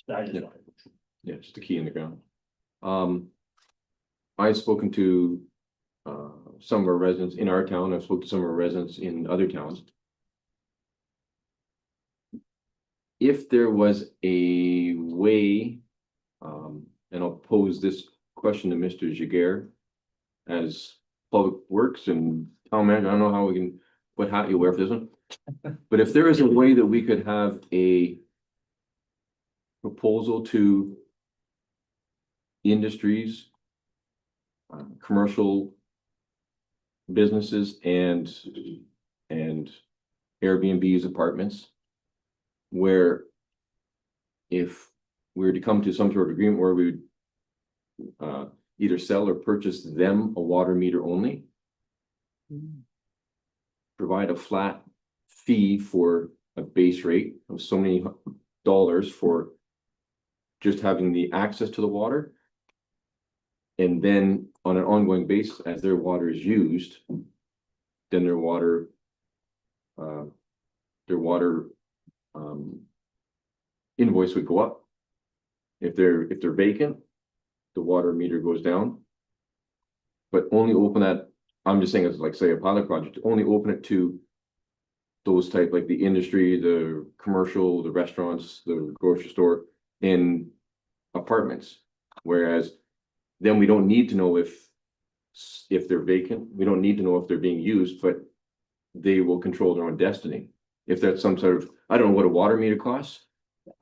I just Yeah. wanted. Yeah, just a key in the ground. I've spoken to some of our residents in our town. I've spoken to some of our residents in other towns. If there was a way, and I'll pose this question to Mr. Jagger as Public Works and town manager, I don't know how we can, what hat you wear for this one. But if there is a way that we could have a proposal to industries, commercial businesses and Airbnb's apartments, where if we were to come to some sort of agreement where we would either sell or purchase them a water meter only, provide a flat fee for a base rate of so many dollars for just having the access to the water. And then on an ongoing basis, as their water is used, then their water invoice would go up. If they're vacant, the water meter goes down. But only open that, I'm just saying, as like say a pilot project, only open it to those type, like the industry, the commercial, the restaurants, the grocery store, in apartments. Whereas then we don't need to know if they're vacant, we don't need to know if they're being used, but they will control their own destiny. If that's some sort of, I don't know what a water meter costs,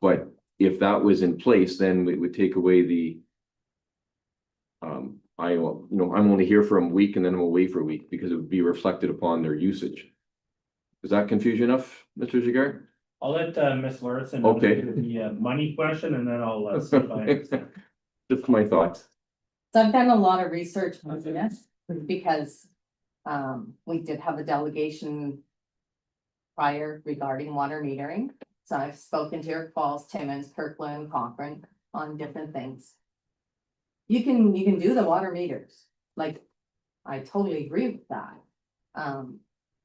but if that was in place, then we would take away the I'm only here for a week and then I'm away for a week because it would be reflected upon their usage. Does that confuse you enough, Mr. Jagger? I'll let Ms. Larson. Okay. The money question and then I'll see if I understand. Just my thoughts. So I've done a lot of research on this because we did have a delegation prior regarding water metering. So I've spoken to Eric Falls, Timmins, Kirkland, Cochrane on different things. You can do the water meters, like, I totally agree with that.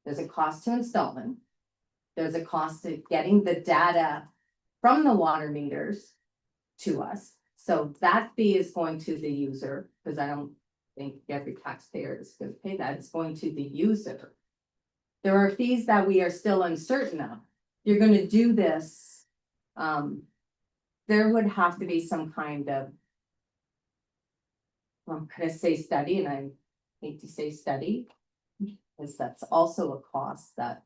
There's a cost to install them. There's a cost to getting the data from the water meters to us. So that fee is going to the user, because I don't think every taxpayer is gonna pay that, it's going to the user. There are fees that we are still uncertain of. You're gonna do this, there would have to be some kind of, I'm gonna say study, and I hate to say study, because that's also a cost that.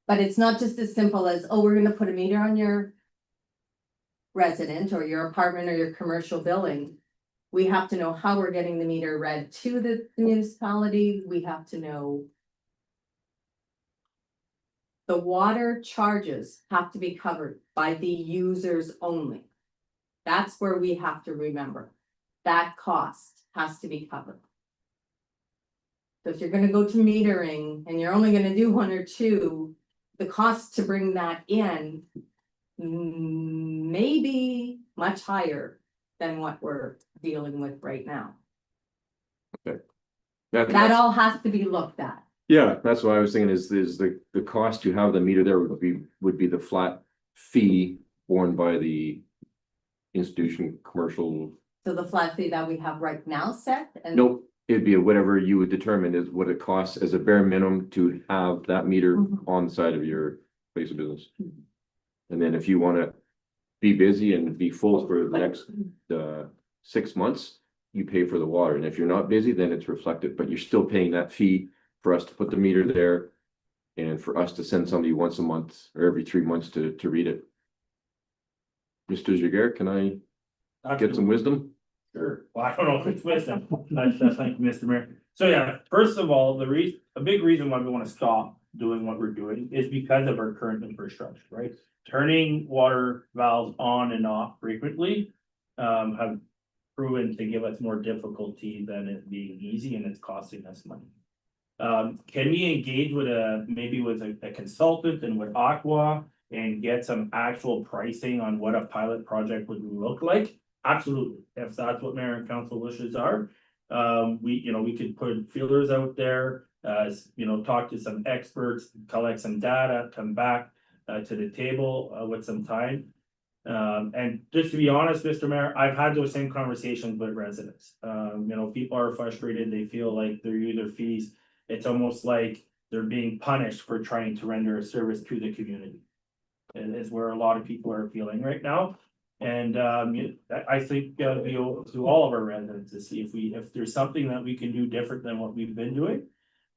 But it's not just as simple as, oh, we're gonna put a meter on your resident or your apartment or your commercial building. We have to know how we're getting the meter read to the municipality. We have to know. The water charges have to be covered by the users only. That's where we have to remember. That cost has to be covered. So if you're gonna go to metering and you're only gonna do 1 or 2, the cost to bring that in may be much higher than what we're dealing with right now. That all has to be looked at. Yeah, that's what I was thinking is the cost to have the meter there would be the flat fee borne by the institution, commercial. So the flat fee that we have right now set and. Nope, it'd be whatever you would determine is what it costs as a bare minimum to have that meter Mhm. on the side of your place of business. And then if you wanna be busy and be full for the next 6 months, you pay for the water. And if you're not busy, then it's reflected, but you're still paying that fee for us to put the meter there. And for us to send somebody once a month or every 3 months to read it. Mr. Jager, can I get some wisdom? Sure, well, I don't know if it's wisdom, thank you, Mr. Mayor. So yeah, first of all, a big reason why we wanna stop doing what we're doing is because of our current infrastructure, right? Turning water valves on and off frequently, have proven to give us more difficulty than it being easy, and it's costing us money. Can we engage with maybe with a consultant and with Aqua and get some actual pricing on what a pilot project would look like? Absolutely, if that's what mayor and council wishes are. We could put feelers out there, talk to some experts, collect some data, come back to the table with some time. And just to be honest, Mr. Mayor, I've had those same conversations with residents. People are frustrated, they feel like their user fees, it's almost like they're being punished for trying to render a service to the community. And is where a lot of people are feeling right now. And I think to all of our residents to see if there's something that we can do different than what we've been doing.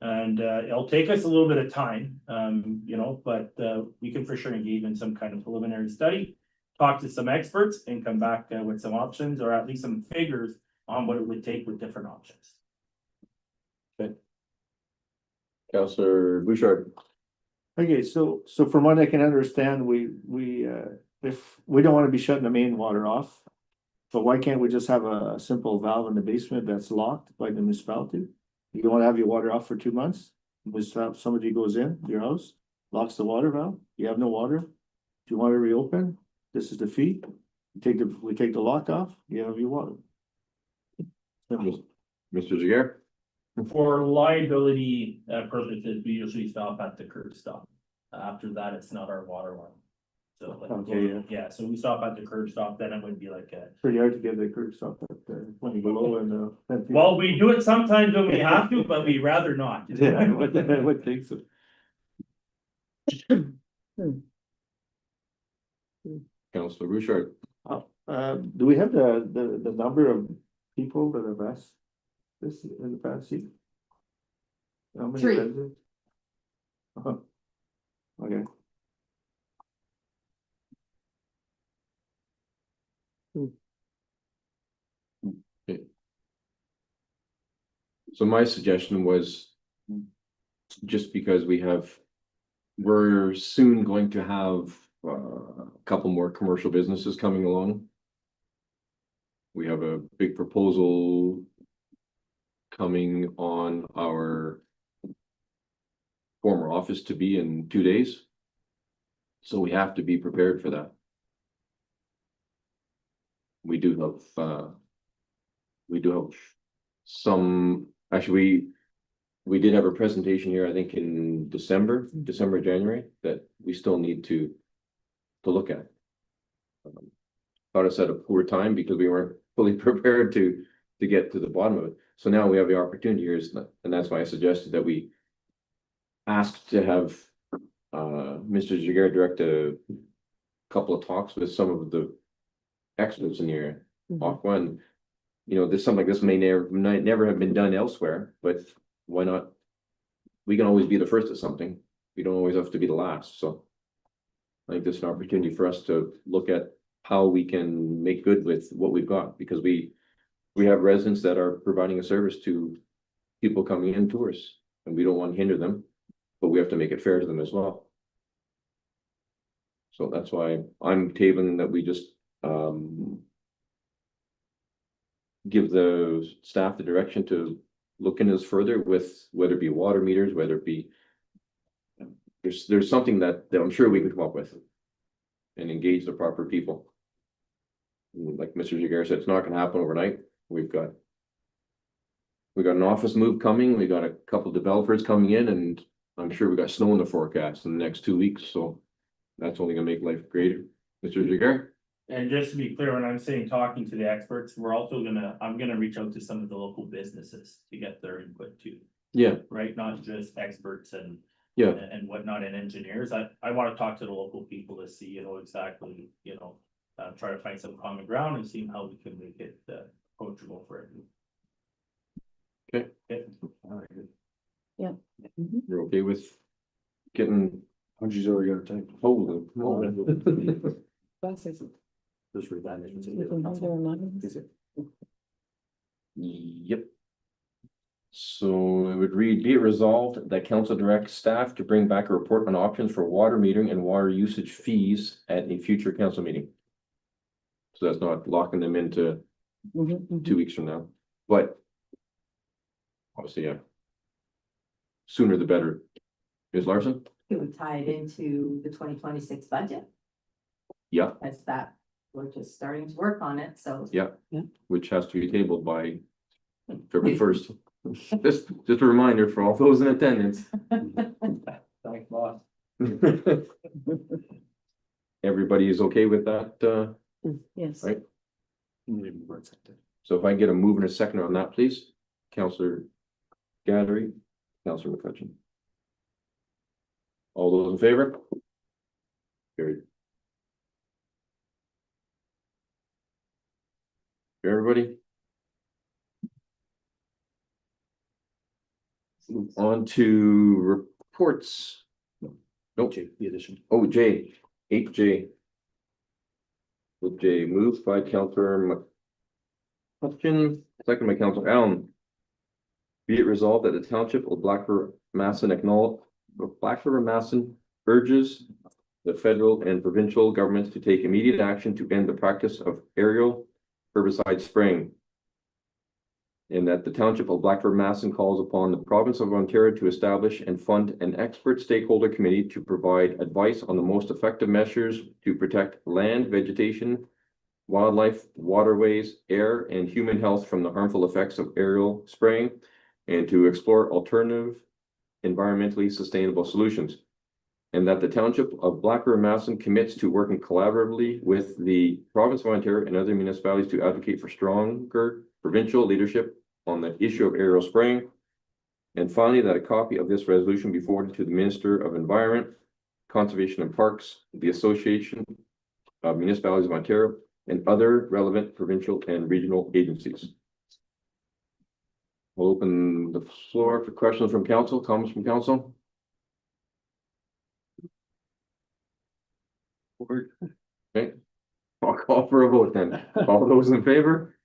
And it'll take us a little bit of time, but we can for sure engage in some kind of preliminary study. Talk to some experts and come back with some options or at least some figures on what it would take with different options. Councillor Bouchard. Okay, so from what I can understand, if we don't wanna be shutting the main water off. But why can't we just have a simple valve in the basement that's locked by the municipality? You wanna have your water off for 2 months? Somebody goes in your house, locks the water valve, you have no water. Do you wanna reopen? This is the fee. We take the lock off, you have your water. Mr. Jager. For liability purposes, we usually stop at the curb stop. After that, it's not our water line. So Okay, yeah. so we stop at the curb stop, then it would be like Pretty hard to get the curb stop when you go low and well, we do it sometimes when we have to, but we rather not. Yeah, I would think so. Councillor Bouchard. Do we have the number of people that have asked this in the past year? How many 3. residents? Okay. So my suggestion was just because we're soon going to have a couple more commercial businesses coming along. We have a big proposal coming on our former office to be in 2 days. So we have to be prepared for that. We do have some, actually, we did have a presentation here, I think in December, January, that we still need to look at. caught us at a poor time because we weren't fully prepared to get to the bottom of it. So now we have the opportunity here, and that's why I suggested that we asked to have Mr. Jager direct a couple of talks with some of the experts in the area. One, you know, this, something like this may never have been done elsewhere, but why not? We can always be the first at something. We don't always have to be the last, so. I think this is an opportunity for us to look at how we can make good with what we've got, because we have residents that are providing a service to people coming in, tourists, and we don't want to hinder them, but we have to make it fair to them as well. So that's why I'm tabling that we just give the staff the direction to look into this further with whether it be water meters, whether it be there's something that I'm sure we can come up with and engage the proper people. Like Mr. Jager said, it's not gonna happen overnight. We got an office move coming. We got a couple developers coming in, and I'm sure we got snow in the forecast in the next 2 weeks, so that's only gonna make life greater. Mr. Jager? And just to be clear, when I'm saying talking to the experts, I'm gonna reach out to some of the local businesses to get their input too, Yeah, right? Not just experts and yeah, and whatnot and engineers. I wanna talk to the local people to see, exactly, try to find some common ground and see how we can make it approachable for everyone. Okay. Okay. we're okay with getting Hungy's already got a type. hold of. Just read that. We can have their minds. Yep. So it would read, be it resolved that council directs staff to bring back a report on options for water metering and water usage fees at a future council meeting. So that's not locking them into 2 weeks from now, but obviously, yeah. Sooner the better. Ms. Larson? It would tie it into the 2026 budget, Yeah, as that, we're just starting to work on it, so. yeah. Yeah. Which has to be tabled by February 1st. Just a reminder for all those in attendance. Thanks, boss. Everybody is okay with that, Yes. Right. So if I can get a move and a second on that, please. Counselor Gadry, Counselor McCutcheon. All those in favor? Carried. Everybody? On to reports. Nope. The addition. Oh, J, 8J. With J, moved by Counselor McCutcheon, second by Counselor Allen. Be it resolved that the township of Black River Masson urges the federal and provincial governments to take immediate action to end the practice of aerial herbicide spraying. And that the township of Black River Masson calls upon the province of Ontario to establish and fund an expert stakeholder committee to provide advice on the most effective measures to protect land, vegetation, wildlife, waterways, air, and human health from the harmful effects of aerial spraying, and to explore alternative environmentally sustainable solutions. And that the township of Black River Masson commits to working collaboratively with the province of Ontario and other municipalities to advocate for stronger provincial leadership on the issue of aerial spraying. And finally, that a copy of this resolution be forwarded to the Minister of Environment, Conservation and Parks, the Association of Municipalities of Ontario, and other relevant provincial and regional agencies. We'll open the floor for questions from council, comments from council. Okay, I'll call for a vote then. All those in favor?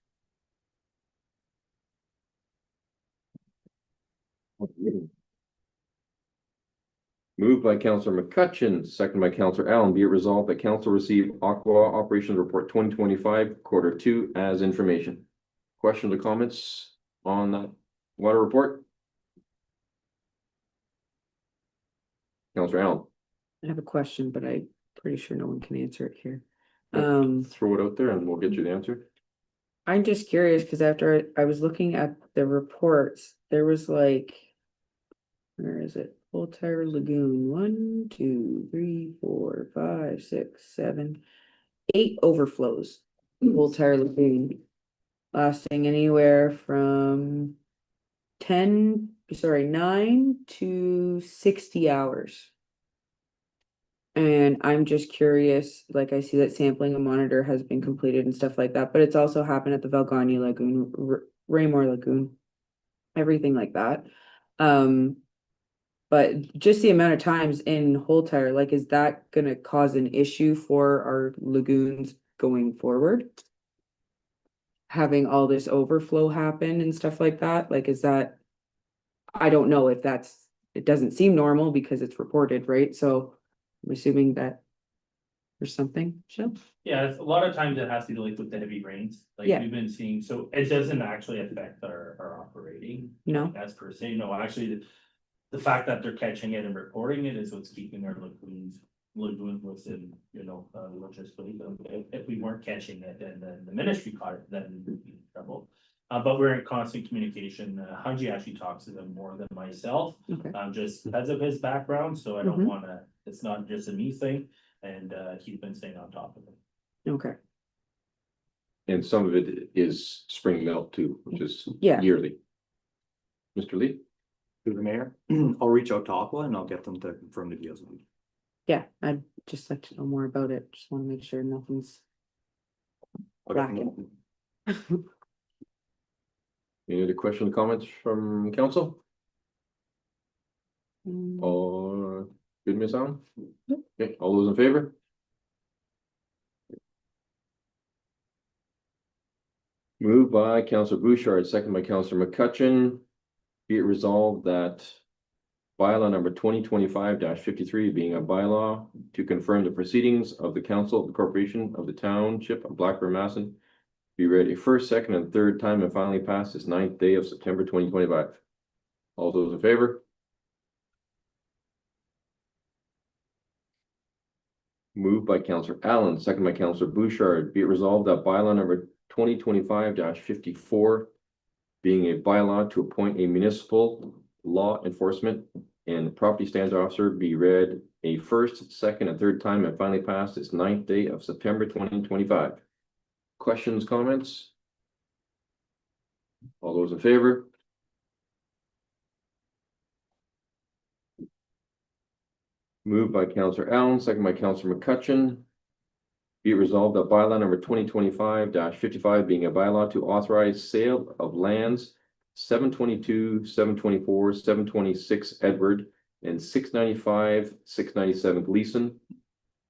Moved by Councillor McCutcheon, second by Councillor Allen, be it resolved that council receive Aqua Operations Report 2025, Q2 as information. Questions or comments on that water report? Councillor Allen. I have a question, but I'm pretty sure no one can answer it here. Throw it out there and we'll get you the answer. I'm just curious, because after I was looking at the reports, there was like, where is it? Old Tire Lagoon, 1, 2, 3, 4, 5, 6, 7, 8 overflows Old Tire Lagoon. Lasting anywhere from 9 to 60 hours. And I'm just curious, like I see that sampling and monitor has been completed and stuff like that, but it's also happened at the Valganya Lagoon, Raymore Lagoon, everything like that. But just the amount of times in Whole Tire, like, is that gonna cause an issue for our lagoons going forward? Having all this overflow happen and stuff like that, like, is that? I don't know if it doesn't seem normal because it's reported, right? So I'm assuming that there's something, Jill? Yeah, a lot of times it has to do like with the heavy rains, like Yeah. we've been seeing, so it doesn't actually affect our operating. No? As per se, no, actually, the fact that they're catching it and reporting it is what's keeping our lagoons within, logistically. If we weren't catching it and then the ministry caught it, then we'd be in trouble. But we're in constant communication. Hanji actually talks to them more than myself, Okay. just because of his background, so I don't Mhm. wanna, it's not just a me thing, and he's been staying on top of it. Okay. And some of it is spring melt too, which is Yeah. yearly. Mr. Lee? Through the mayor, I'll reach out to Aqua and I'll get them to confirm the deals. Yeah, I'd just like to know more about it. Just want to make sure nothing's lacking. Any other questions, comments from council? Mm, Or good, Ms. Allen? Okay, all those in favor? Moved by Councilor Bouchard, second by Councilor McCutcheon. Be it resolved that bylaw number 2025-53 being a bylaw to confirm the proceedings of the council of the corporation of the township of Blackburn, Masson be read a first, second, and third time and finally passed this 9th day of September 2025. All those in favor? Moved by Councilor Allen, second by Councilor Bouchard. Be it resolved that bylaw number 2025-54 being a bylaw to appoint a municipal law enforcement and property standards officer be read a first, second, and third time and finally passed this 9th day of September 2025. Questions, comments? All those in favor? Moved by Councilor Allen, second by Councilor McCutcheon. Be it resolved that bylaw number 2025-55 being a bylaw to authorize sale of lands 722, 724, 726 Edward, and 695, 697 Gleason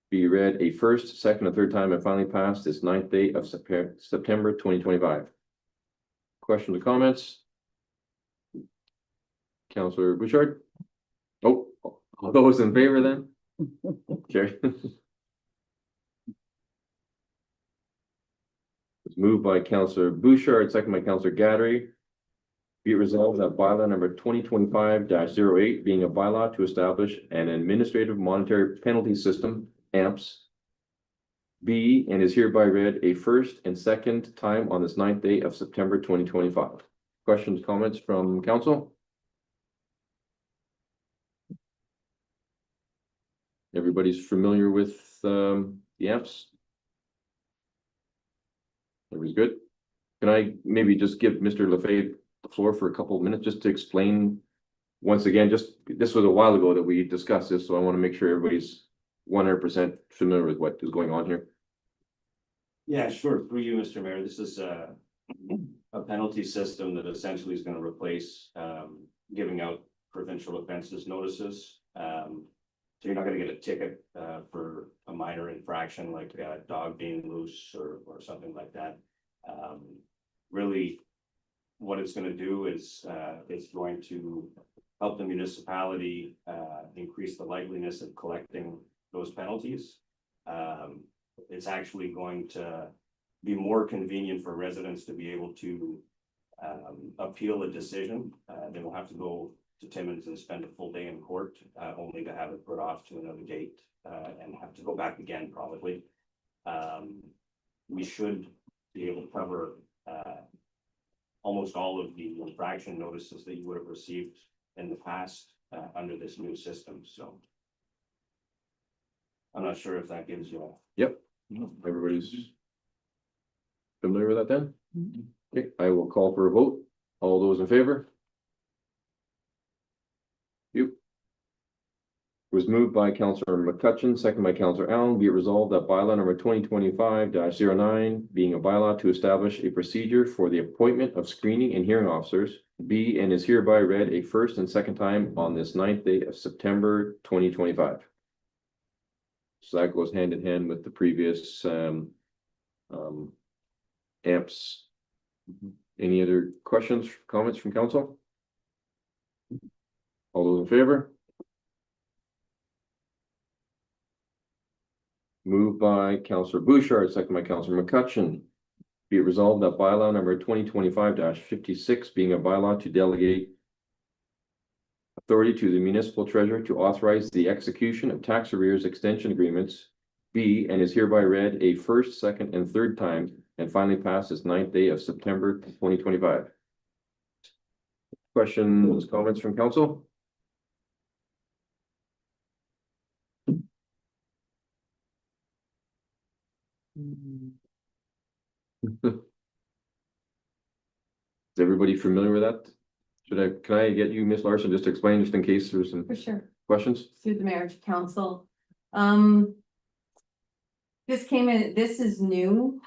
be read a first, second, and third time and finally passed this 9th day of September 2025. Questions or comments? Councilor Bouchard? Oh, all those in favor then? Carry. It's moved by Councilor Bouchard, second by Councilor Gadry. Be it resolved that bylaw number 2025-08 being a bylaw to establish an administrative monetary penalty system, AMPS, be and is hereby read a first and second time on this 9th day of September 2025. Questions, comments from council? Everybody's familiar with the AMPS? Everybody's good? Can I maybe just give Mr. Lefebvre the floor for a couple of minutes just to explain? Once again, this was a while ago that we discussed this, so I want to make sure everybody's 100% familiar with what is going on here. Yeah, sure. Through you, Mr. Mayor, this is a penalty system that essentially is gonna replace giving out provincial offenses notices. So you're not gonna get a ticket for a minor infraction like a dog being loose or something like that. Really, what it's gonna do is it's going to help the municipality increase the likeliness of collecting those penalties. It's actually going to be more convenient for residents to be able to appeal a decision. They will have to go to Timmins and spend a full day in court, only to have it put off to another date, and have to go back again probably. We should be able to cover almost all of the infraction notices that you would have received in the past under this new system, so. I'm not sure if that gives you Yep. Everybody's Familiar with that then? Okay, I will call for a vote. All those in favor? You. Was moved by Councillor McCutcheon, second by Councillor Allen, be it resolved that bylaw number 2025-09, being a bylaw to establish a procedure for the appointment of screening and hearing officers, be and is hereby read a first and second time on this 9th day of September 2025. So that goes hand in hand with the previous amps. Any other questions, comments from council? All those in favor? Moved by Councillor Bouchard, second by Councillor McCutcheon. Be it resolved that bylaw number 2025-56, being a bylaw to delegate authority to the municipal treasurer to authorize the execution of tax arrears extension agreements, be and is hereby read a first, second, and third time, and finally passed this 9th day of September 2025. Questions, comments from council? Is everybody familiar with that? Can I get you, Ms. Larson, just to explain, just in case there's some For sure. questions? Through the marriage council. This came in, this is new,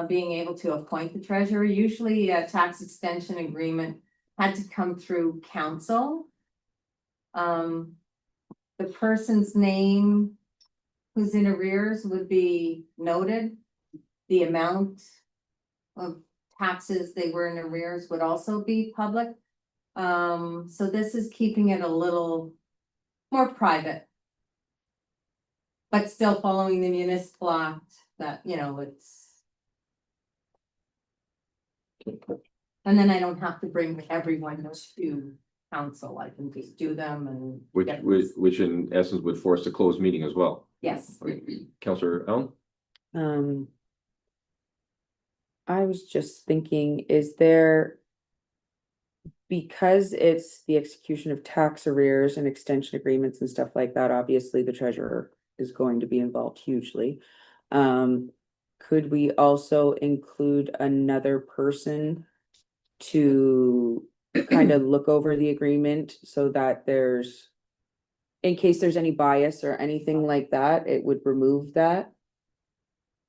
being able to appoint the treasurer. Usually a tax extension agreement had to come through council. The person's name who's in arrears would be noted. The amount of taxes they were in arrears would also be public. So this is keeping it a little more private. But still following the municipal act that, you know, it's. And then I don't have to bring everyone to council, I can just do them and. Which in essence would force a closed meeting as well. Yes, Councillor Allen? I was just thinking, is there? Because it's the execution of tax arrears and extension agreements and stuff like that, obviously the treasurer is going to be involved hugely. Could we also include another person to kind of look over the agreement so that there's, in case there's any bias or anything like that, it would remove that?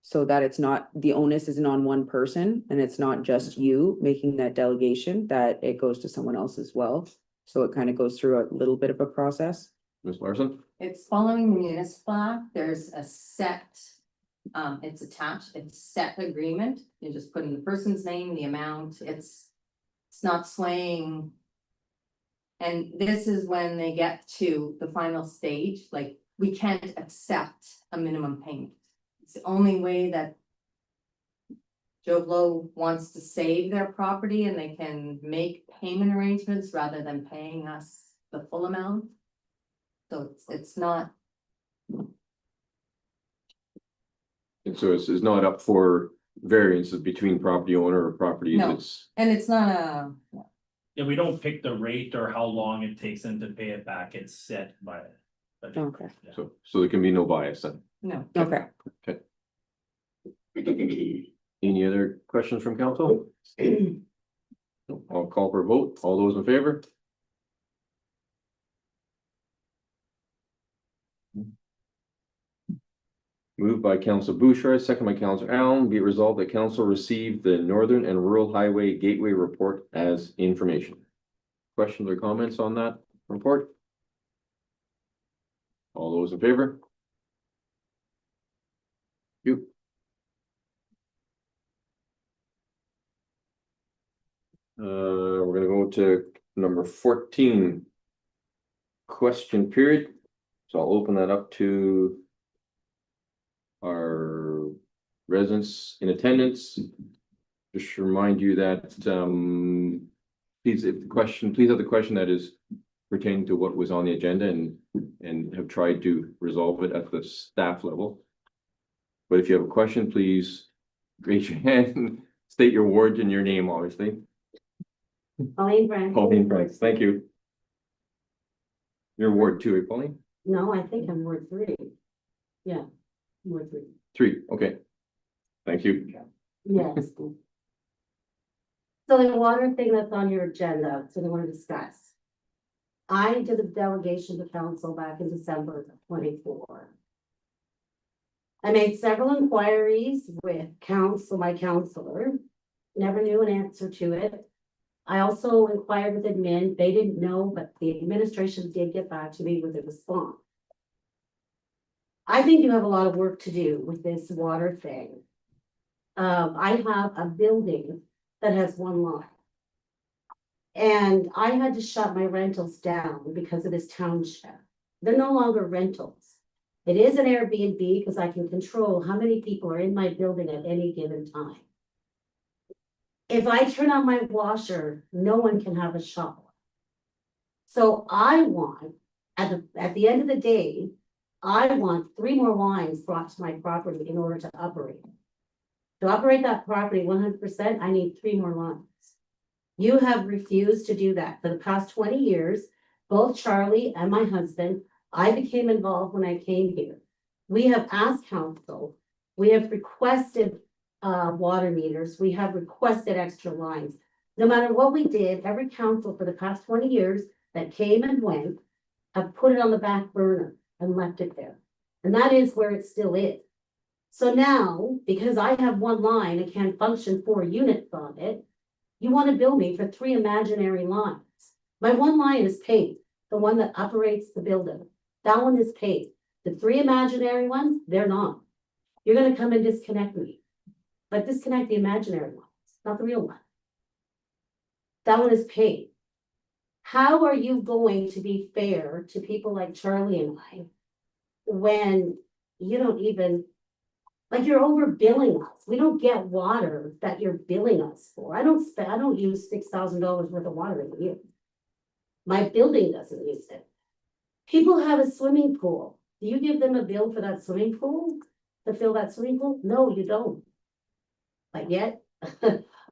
So that it's not, the onus isn't on one person and it's not just you making that delegation, that it goes to someone else as well. So it kind of goes through a little bit of a process. Ms. Larson? it's following the municipal act, there's a set. It's attached, it's set agreement, you just put in the person's name, the amount, it's not swaying. And this is when they get to the final stage, like, we can't accept a minimum payment. It's the only way that Joe Blow wants to save their property and they can make payment arrangements rather than paying us the full amount. So it's not, And so it's not up for variances between property owner or properties, No. it's, and it's not a, Yeah, we don't pick the rate or how long it takes them to pay it back, it's set by. Okay. so there can be no bias then. no. Okay. Any other questions from council? No, I'll call for a vote. All those in favor? Moved by Council Bouchard, second by Council Allen, be it resolved that council received the Northern and Rural Highway Gateway Report as information. Questions or comments on that report? All those in favor? You. We're gonna go to number 14. Question period. So I'll open that up to our residents in attendance. Just remind you that, please, if the question, please have the question that is pertaining to what was on the agenda and have tried to resolve it at the staff level. But if you have a question, please raise your hand, state your ward and your name, obviously. Pauline Brandt. Pauline Price, thank you. Your ward two, Pauline? No, I think I'm Ward 3. Yeah, Ward 3. 3, okay. Thank you. Yeah, Yes. So the water thing that's on your agenda, so we want to discuss. I did a delegation to council back in December of 24. I made several inquiries with council, my counselor, never knew an answer to it. I also inquired with admin, they didn't know, but the administration did get back to me with a response. I think you have a lot of work to do with this water thing. I have a building that has one line. And I had to shut my rentals down because of this township. They're no longer rentals. It is an Airbnb because I can control how many people are in my building at any given time. If I turn on my washer, no one can have a shower. So I want, at the end of the day, I want 3 more lines brought to my property in order to operate it. To operate that property 100%, I need 3 more lines. You have refused to do that. For the past 20 years, both Charlie and my husband, I became involved when I came here. We have asked council, we have requested water meters, we have requested extra lines. No matter what we did, every council for the past 20 years that came and went have put it on the back burner and left it there. And that is where it still is. So now, because I have one line and can't function 4 units on it, you want to bill me for 3 imaginary lines. My one line is paid, the one that operates the building. That one is paid. The 3 imaginary ones, they're not. You're going to come and disconnect me. But disconnect the imaginary ones, not the real one. That one is paid. How are you going to be fair to people like Charlie and I when you don't even, like, you're overbilling us? We don't get water that you're billing us for. I don't use $6,000 worth of water in a year. My building doesn't use it. People have a swimming pool. Do you give them a bill for that swimming pool? To fill that swimming pool? No, you don't. But yet,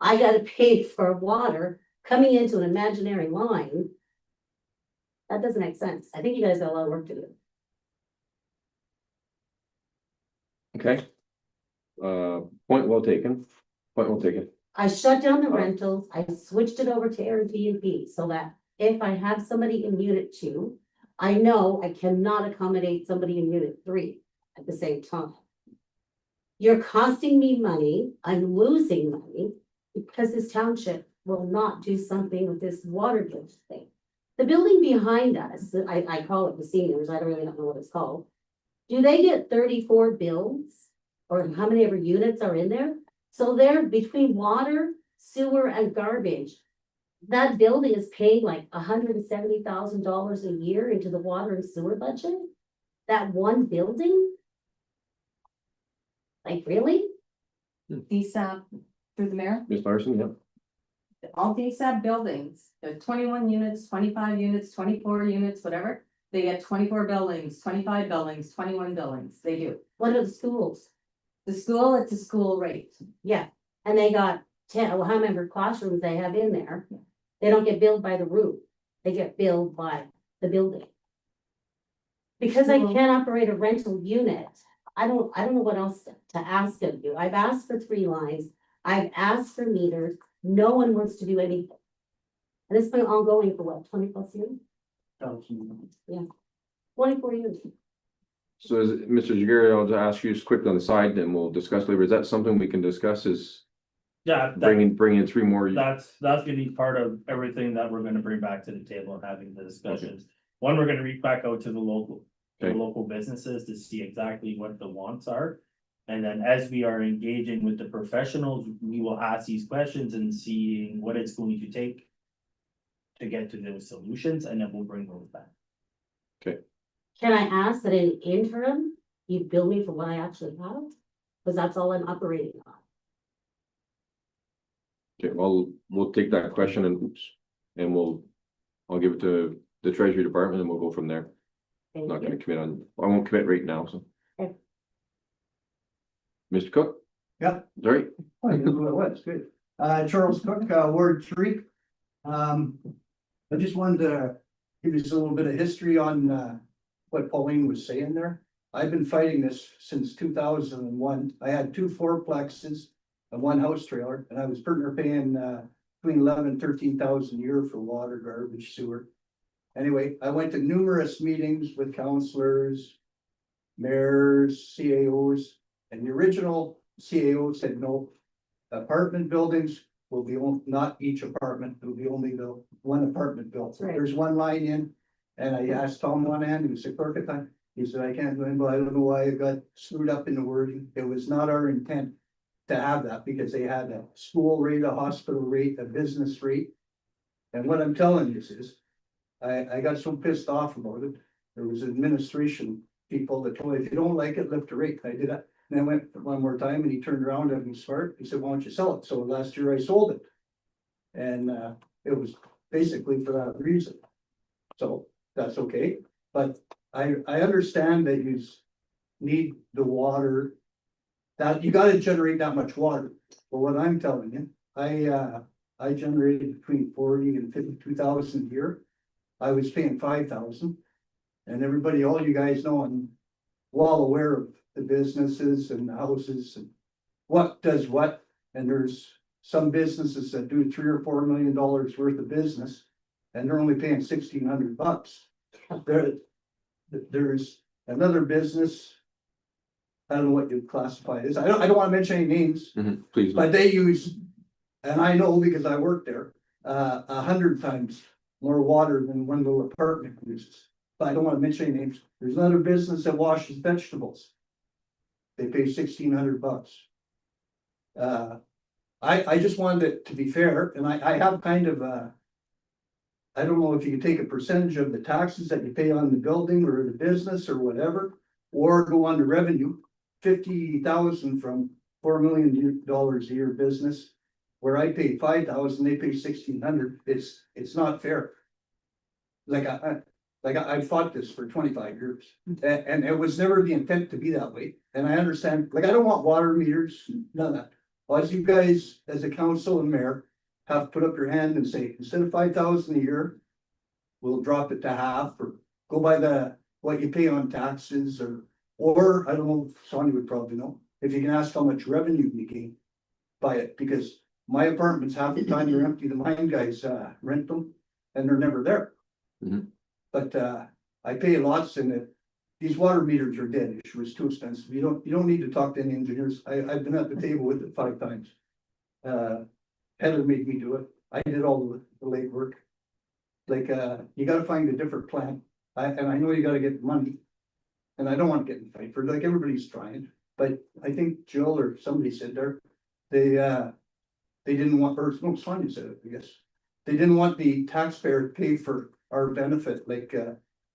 I gotta pay for water coming into an imaginary line. That doesn't make sense. I think you guys got a lot of work to do. Okay. Point well taken. Point well taken. I shut down the rentals. I switched it over to Airbnb so that if I have somebody in unit 2, I know I cannot accommodate somebody in unit 3 at the same time. You're costing me money. I'm losing money because this township will not do something with this water bill thing. The building behind us, I call it the seniors, I don't really know what it's called. Do they get 34 bills? Or how many ever units are in there? So they're between water, sewer, and garbage. That building is paying like $170,000 a year into the water and sewer budget? That one building? Like, really? DSAP through the mayor, Ms. Larson, yeah. all DSAP buildings, the 21 units, 25 units, 24 units, whatever. They get 24 buildings, 25 buildings, 21 buildings, they do. What are the schools? The school, it's a school rate. Yeah, and they got 10, well, how many classrooms they have in there? They don't get billed by the room. They get billed by the building. Because I can't operate a rental unit, I don't know what else to ask of you. I've asked for 3 lines. I've asked for meters. No one wants to do anything. And it's been ongoing for what, 20+ years? Yeah, 24 years. So is Mr. Jaguar, I'll just ask you just quickly on the side, then we'll discuss later. Is that something we can discuss is Yeah, bringing in 3 more? that's gonna be part of everything that we're gonna bring back to the table and having the discussions. One, we're gonna reach back out to the Okay. local businesses to see exactly what the wants are. And then as we are engaging with the professionals, we will ask these questions and see what it's going to take to get to those solutions, and then we'll bring those back. Can I ask that in interim, you bill me for what I actually have? Because that's all I'm operating on. Okay, well, we'll take that question and I'll give it to the Treasury Department and we'll go from there. Thank Not you. gonna commit on, I won't commit right now, so. Okay. Mr. Cook? Yeah. Sorry. Oh, you know who it was, good. Charles Cook, Ward 3. I just wanted to give you a little bit of history on what Pauline was saying there. I've been fighting this since 2001. I had 2 fourplexes a one house trailer, and I was paying, between 11 and 13,000 a year for water, garbage, sewer. Anyway, I went to numerous meetings with counselors, mayors, CAOs, and the original CAO said no. Apartment buildings will be not each apartment, it will be only the one apartment built. Right. There's one line in, and I asked Tom Monahan, who's a clerk at the time, he said, I can't go in, but I don't know why it got screwed up in the wording. It was not our intent to have that, because they had a school rate, a hospital rate, a business rate. And what I'm telling you is, I got so pissed off about it. There was administration people that told me, if you don't like it, lift the rate. I did that. And I went one more time and he turned around and he was smart. He said, why don't you sell it? So last year I sold it. And it was basically for that reason. So that's okay. But I understand that you need the water. That you gotta generate that much water. But what I'm telling you, I generated between 40 and 52,000 a year. I was paying 5,000. And everybody, all you guys know, I'm well aware of the businesses and the houses and what does what. And there's some businesses that do $3 or $4 million worth of business, and they're only paying $1,600. There's another business. I don't know what you classify it as. I don't want to mention any names, Please. but they use, and I know because I work there, 100 times more water than one little apartment uses. But I don't want to mention any names. There's another business that washes vegetables. They pay $1,600. I just wanted it to be fair, and I have kind of I don't know if you can take a percentage of the taxes that you pay on the building or the business or whatever, or go on to revenue. 50,000 from $4 million a year business, where I pay 5,000, they pay 1,600. It's not fair. I fought this for 25 years, and it was never the intent to be that way. And I understand, I don't want water meters, none of that. Well, as you guys, as a council and mayor, have to put up your hand and say, instead of 5,000 a year, we'll drop it to half, or go by what you pay on taxes, or I don't know, Sonia would probably know, if you can ask how much revenue you gain by it, because my apartments, half the time they're empty, the mine guys rent them, and they're never there. But I pay lots in it. These water meters are dead. It was too expensive. You don't need to talk to any engineers. I've been at the table with it 5 times. Heather made me do it. I did all the late work. You gotta find a different plan. And I know you gotta get money. And I don't want to get in a fight for it, everybody's trying. But I think Jill or somebody said there, they didn't want, or no, Sonia said it, I guess. They didn't want the taxpayer to pay for our benefit,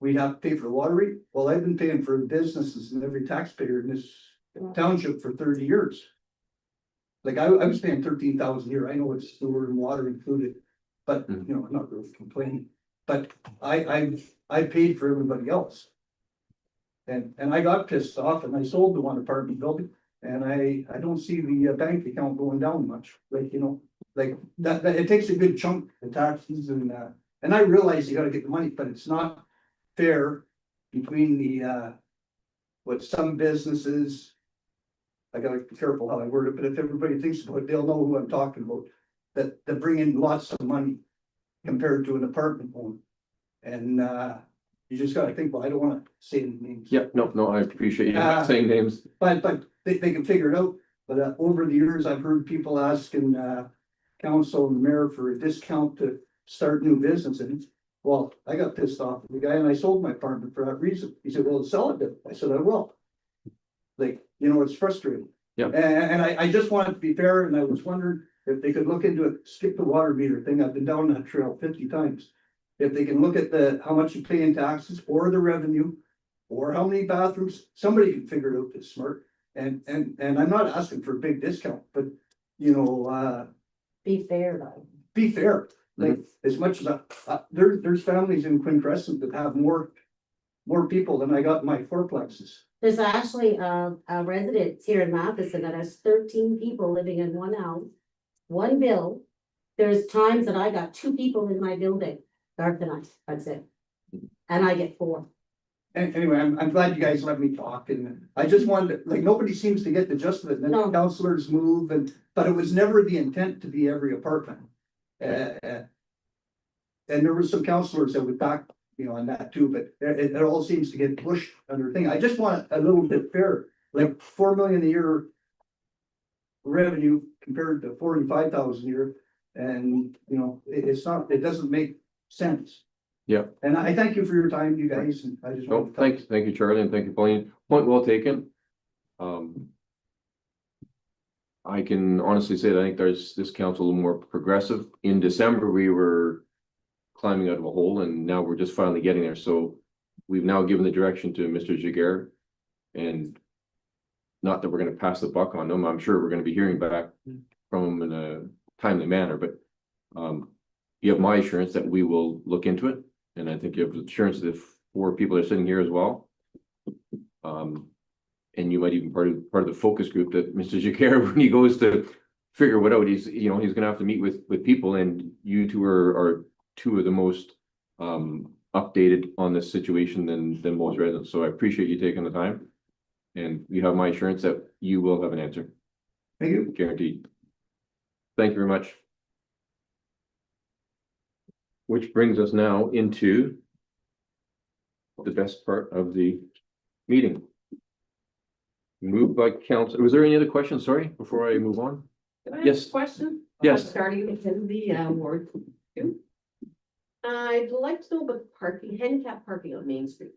we'd have to pay for the water rate. Well, I've been paying for businesses and every taxpayer in this township for 30 years. I was paying 13,000 a year. I know it's sewer and water included, but I'm not really complaining. But I paid for everybody else. And I got pissed off and I sold the one apartment building, and I don't see the bank account going down much. That it takes a good chunk of taxes, and I realize you gotta get the money, but it's not fair between the what some businesses. I gotta be careful how I word it, but if everybody thinks about it, they'll know who I'm talking about. That bring in lots of money compared to an apartment home. And you just gotta think, well, I don't wanna say any names. Yeah, no, I appreciate you not saying names. But they can figure it out. But over the years, I've heard people asking council and mayor for a discount to start new businesses. Well, I got pissed off at the guy and I sold my apartment for that reason. He said, well, sell it then. I said, I will. It's frustrating. Yeah. And I just wanted to be fair, and I was wondering if they could look into it, skip the water meter thing. I've been down that trail 50 times. If they can look at how much you pay in taxes or the revenue, or how many bathrooms, somebody can figure it out that's smart. And I'm not asking for a big discount, but Be fair though. be fair. As much as there's families in Quinn Crescent that have more people than I got in my fourplexes. There's actually a resident here in Matheson that has 13 people living in one house, one bill. There's times that I got 2 people in my building, Garth and I, that's it. And I get 4. Anyway, I'm glad you guys let me talk, and I just wanted, like, nobody seems to get the gist of it, and then No. counselors move, but it was never the intent to be every apartment. And there were some counselors that would back, on that too, but it all seems to get pushed under thing. I just want a little bit fair, like 4 million a year revenue compared to 45,000 a year, and, it's not, it doesn't make sense. Yeah. And I thank you for your time, you guys, and I just No, want to. thank you, Charlie, and thank you, Pauline. Point well taken. I can honestly say that I think this council a little more progressive. In December, we were climbing out of a hole, and now we're just finally getting there. So we've now given the direction to Mr. Jaguar, and not that we're going to pass the buck on them. I'm sure we're going to be hearing back from him in a timely manner, but you have my assurance that we will look into it, and I think you have the assurance that 4 people are sitting here as well. And you might even part of the focus group that Mr. Jaguar, when he goes to figure what out, he's gonna have to meet with people, and you two are 2 of the most updated on this situation than most residents. So I appreciate you taking the time, and you have my assurance that you will have an answer, Thank you. guaranteed. Thank you very much. Which brings us now into the best part of the meeting. Moved by council. Was there any other questions? Sorry, before I move on? Can I ask Yes. a question? Yes. Starting with the Ward 2. I'd like to know about parking, handicap parking on Main Street.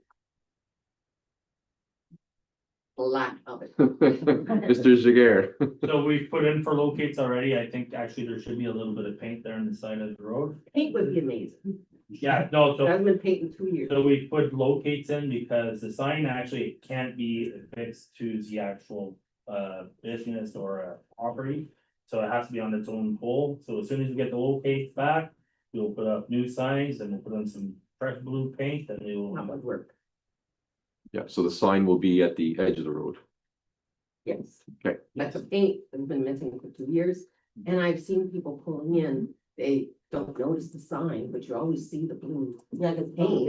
Lack of it. Mr. Jaguar. So we've put in for locates already. I think actually there should be a little bit of paint there on the side of the road. Paint would be amazing. Yeah, no, so. Hasn't been painted in 2 years. So we put locates in because the sign actually can't be affixed to the actual business or property. So it has to be on its own pole. So as soon as we get the locates back, we'll put up new signs and we'll put on some fresh blue paint and they will. That would work. Yeah, so the sign will be at the edge of the road. Yes. Okay. That's a paint that's been missing for 2 years. And I've seen people pulling in, they don't notice the sign, but you always see the blue. Yeah, the paint.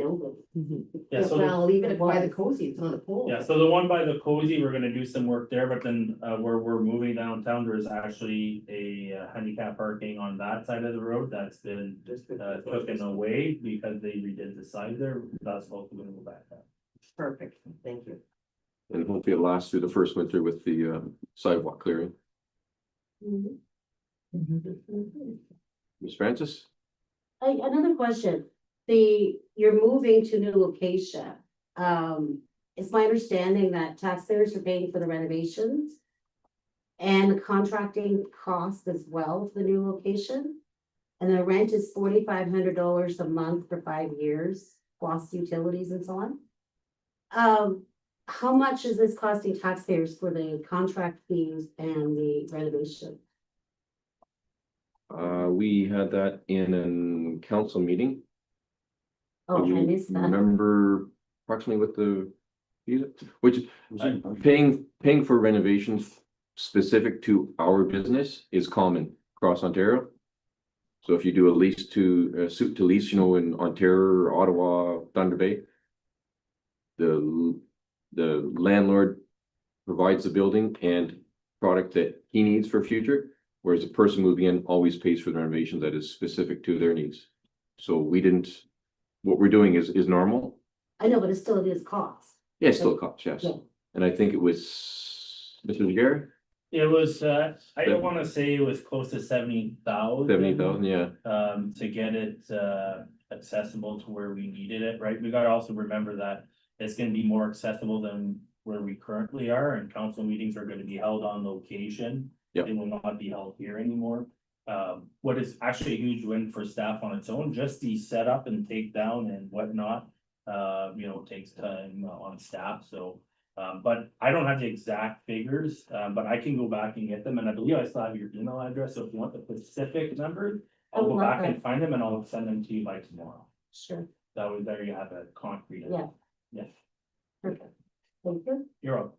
Yeah, so. Well, leave it by the cozy, it's on a pole. Yeah, so the one by the cozy, we're gonna do some work there, but then where we're moving downtown, there is actually a handicap parking on that side of the road that's been taken away because they redid the side there. That's also gonna go back up. Perfect, thank you. And hopefully it lasts through the first winter with the sidewalk clearing. Ms. Francis? Another question, you're moving to new location. It's my understanding that taxpayers are paying for the renovations and the contracting costs as well for the new location. And the rent is $4,500 a month for 5 years, plus utilities and so on. How much is this costing taxpayers for the contract fees and the renovation? We had that in a council meeting. Oh, Do I you missed that. Remember approximately what which paying for renovations specific to our business is common across Ontario. So if you do a lease to suit to lease, in Ontario, Ottawa, Thunder Bay, the landlord provides the building and product that he needs for future, whereas the person moving in always pays for the renovation that is specific to their needs. So what we're doing is normal. I know, but it still is cost. Yeah, it's still costs, yes. Yeah. And I think it was Mr. Jaguar, It was, I don't wanna say it was close to 70,000. 70,000, yeah. To get it, accessible to where we needed it, right? We gotta also remember that it's gonna be more accessible than where we currently are, and council meetings are gonna be held on location. Yep. They will not be held here anymore. What is actually a huge win for staff on its own, just the setup and takedown and whatnot, takes time on staff, so. But I don't have the exact figures, but I can go back and get them, and I believe I still have your email address, so if you want the specific numbers, I'll go back and find them and I'll send them to you by tomorrow. Sure, That way there you have a concrete. yeah, Yes, perfect. Thank you. you're up.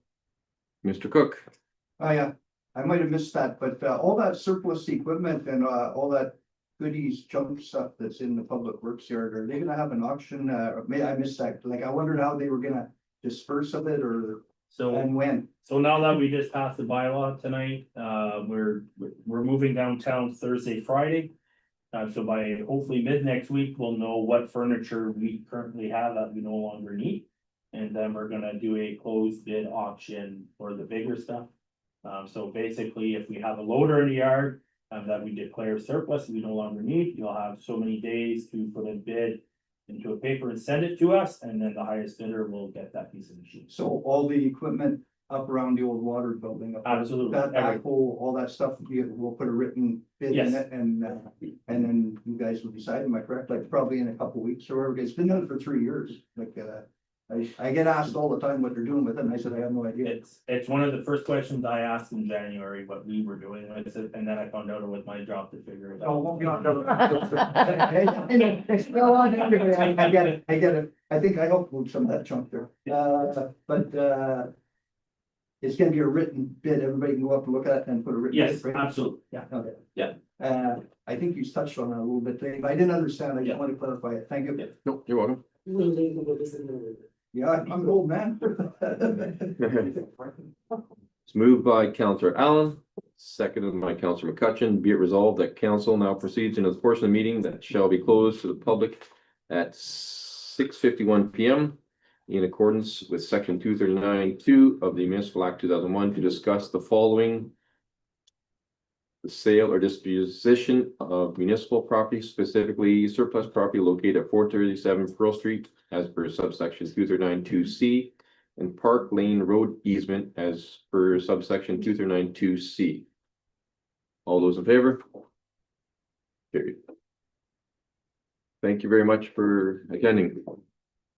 Mr. Cook. Oh, yeah, I might have missed that, but all that surplus equipment and all that goodies, junk stuff that's in the public works yard, are they gonna have an auction? May I missed that, like, I wondered how they were gonna disperse of it or, So. and when. So now that we just passed the bylaw tonight, we're moving downtown Thursday, Friday. So by hopefully mid next week, we'll know what furniture we currently have that we no longer need. And then we're gonna do a closed bid auction for the bigger stuff. So basically, if we have a loader in the yard, that we declare surplus, we no longer need, you'll have so many days to put a bid into a paper and send it to us, and then the highest bidder will get that piece of machine. So all the equipment up around the old water building. up there, Absolutely. That backhoe, all that stuff, we'll put a written bid in Yes. it and then you guys will decide, am I correct? Like probably in a couple weeks or whatever. It's been done for 3 years, like, I get asked all the time what they're doing with it and I said, I have no idea. It's one of the first questions I asked in January, what we were doing with it, and then I found out it was my job to figure it Oh, out. won't be on. Go on, I get it, I get it. I think I helped move some of that junk there. But it's gonna be a written bid. Everybody can go up and look at it and put a written. Yes, bid, right? absolutely, yeah. Okay. Yeah. I think you touched on it a little bit, Dave. I didn't understand. I just Yeah. want to clarify it. Thank you. No, you're welcome. Yeah, I'm an old man. It's moved by Counselor Allen, seconded by Counselor McCutcheon. Be it resolved that council now proceeds into the portion of the meeting that shall be closed to the public at 6:51 PM in accordance with section 239(2) of the Municipal Act 2001 to discuss the following: the sale or disposition of municipal property, specifically surplus property located at 437 Pearl Street as per subsection 239(2)(c), and Park Lane Road easement as per subsection 239(2)(c). All those in favor? Carried. Thank you very much for attending.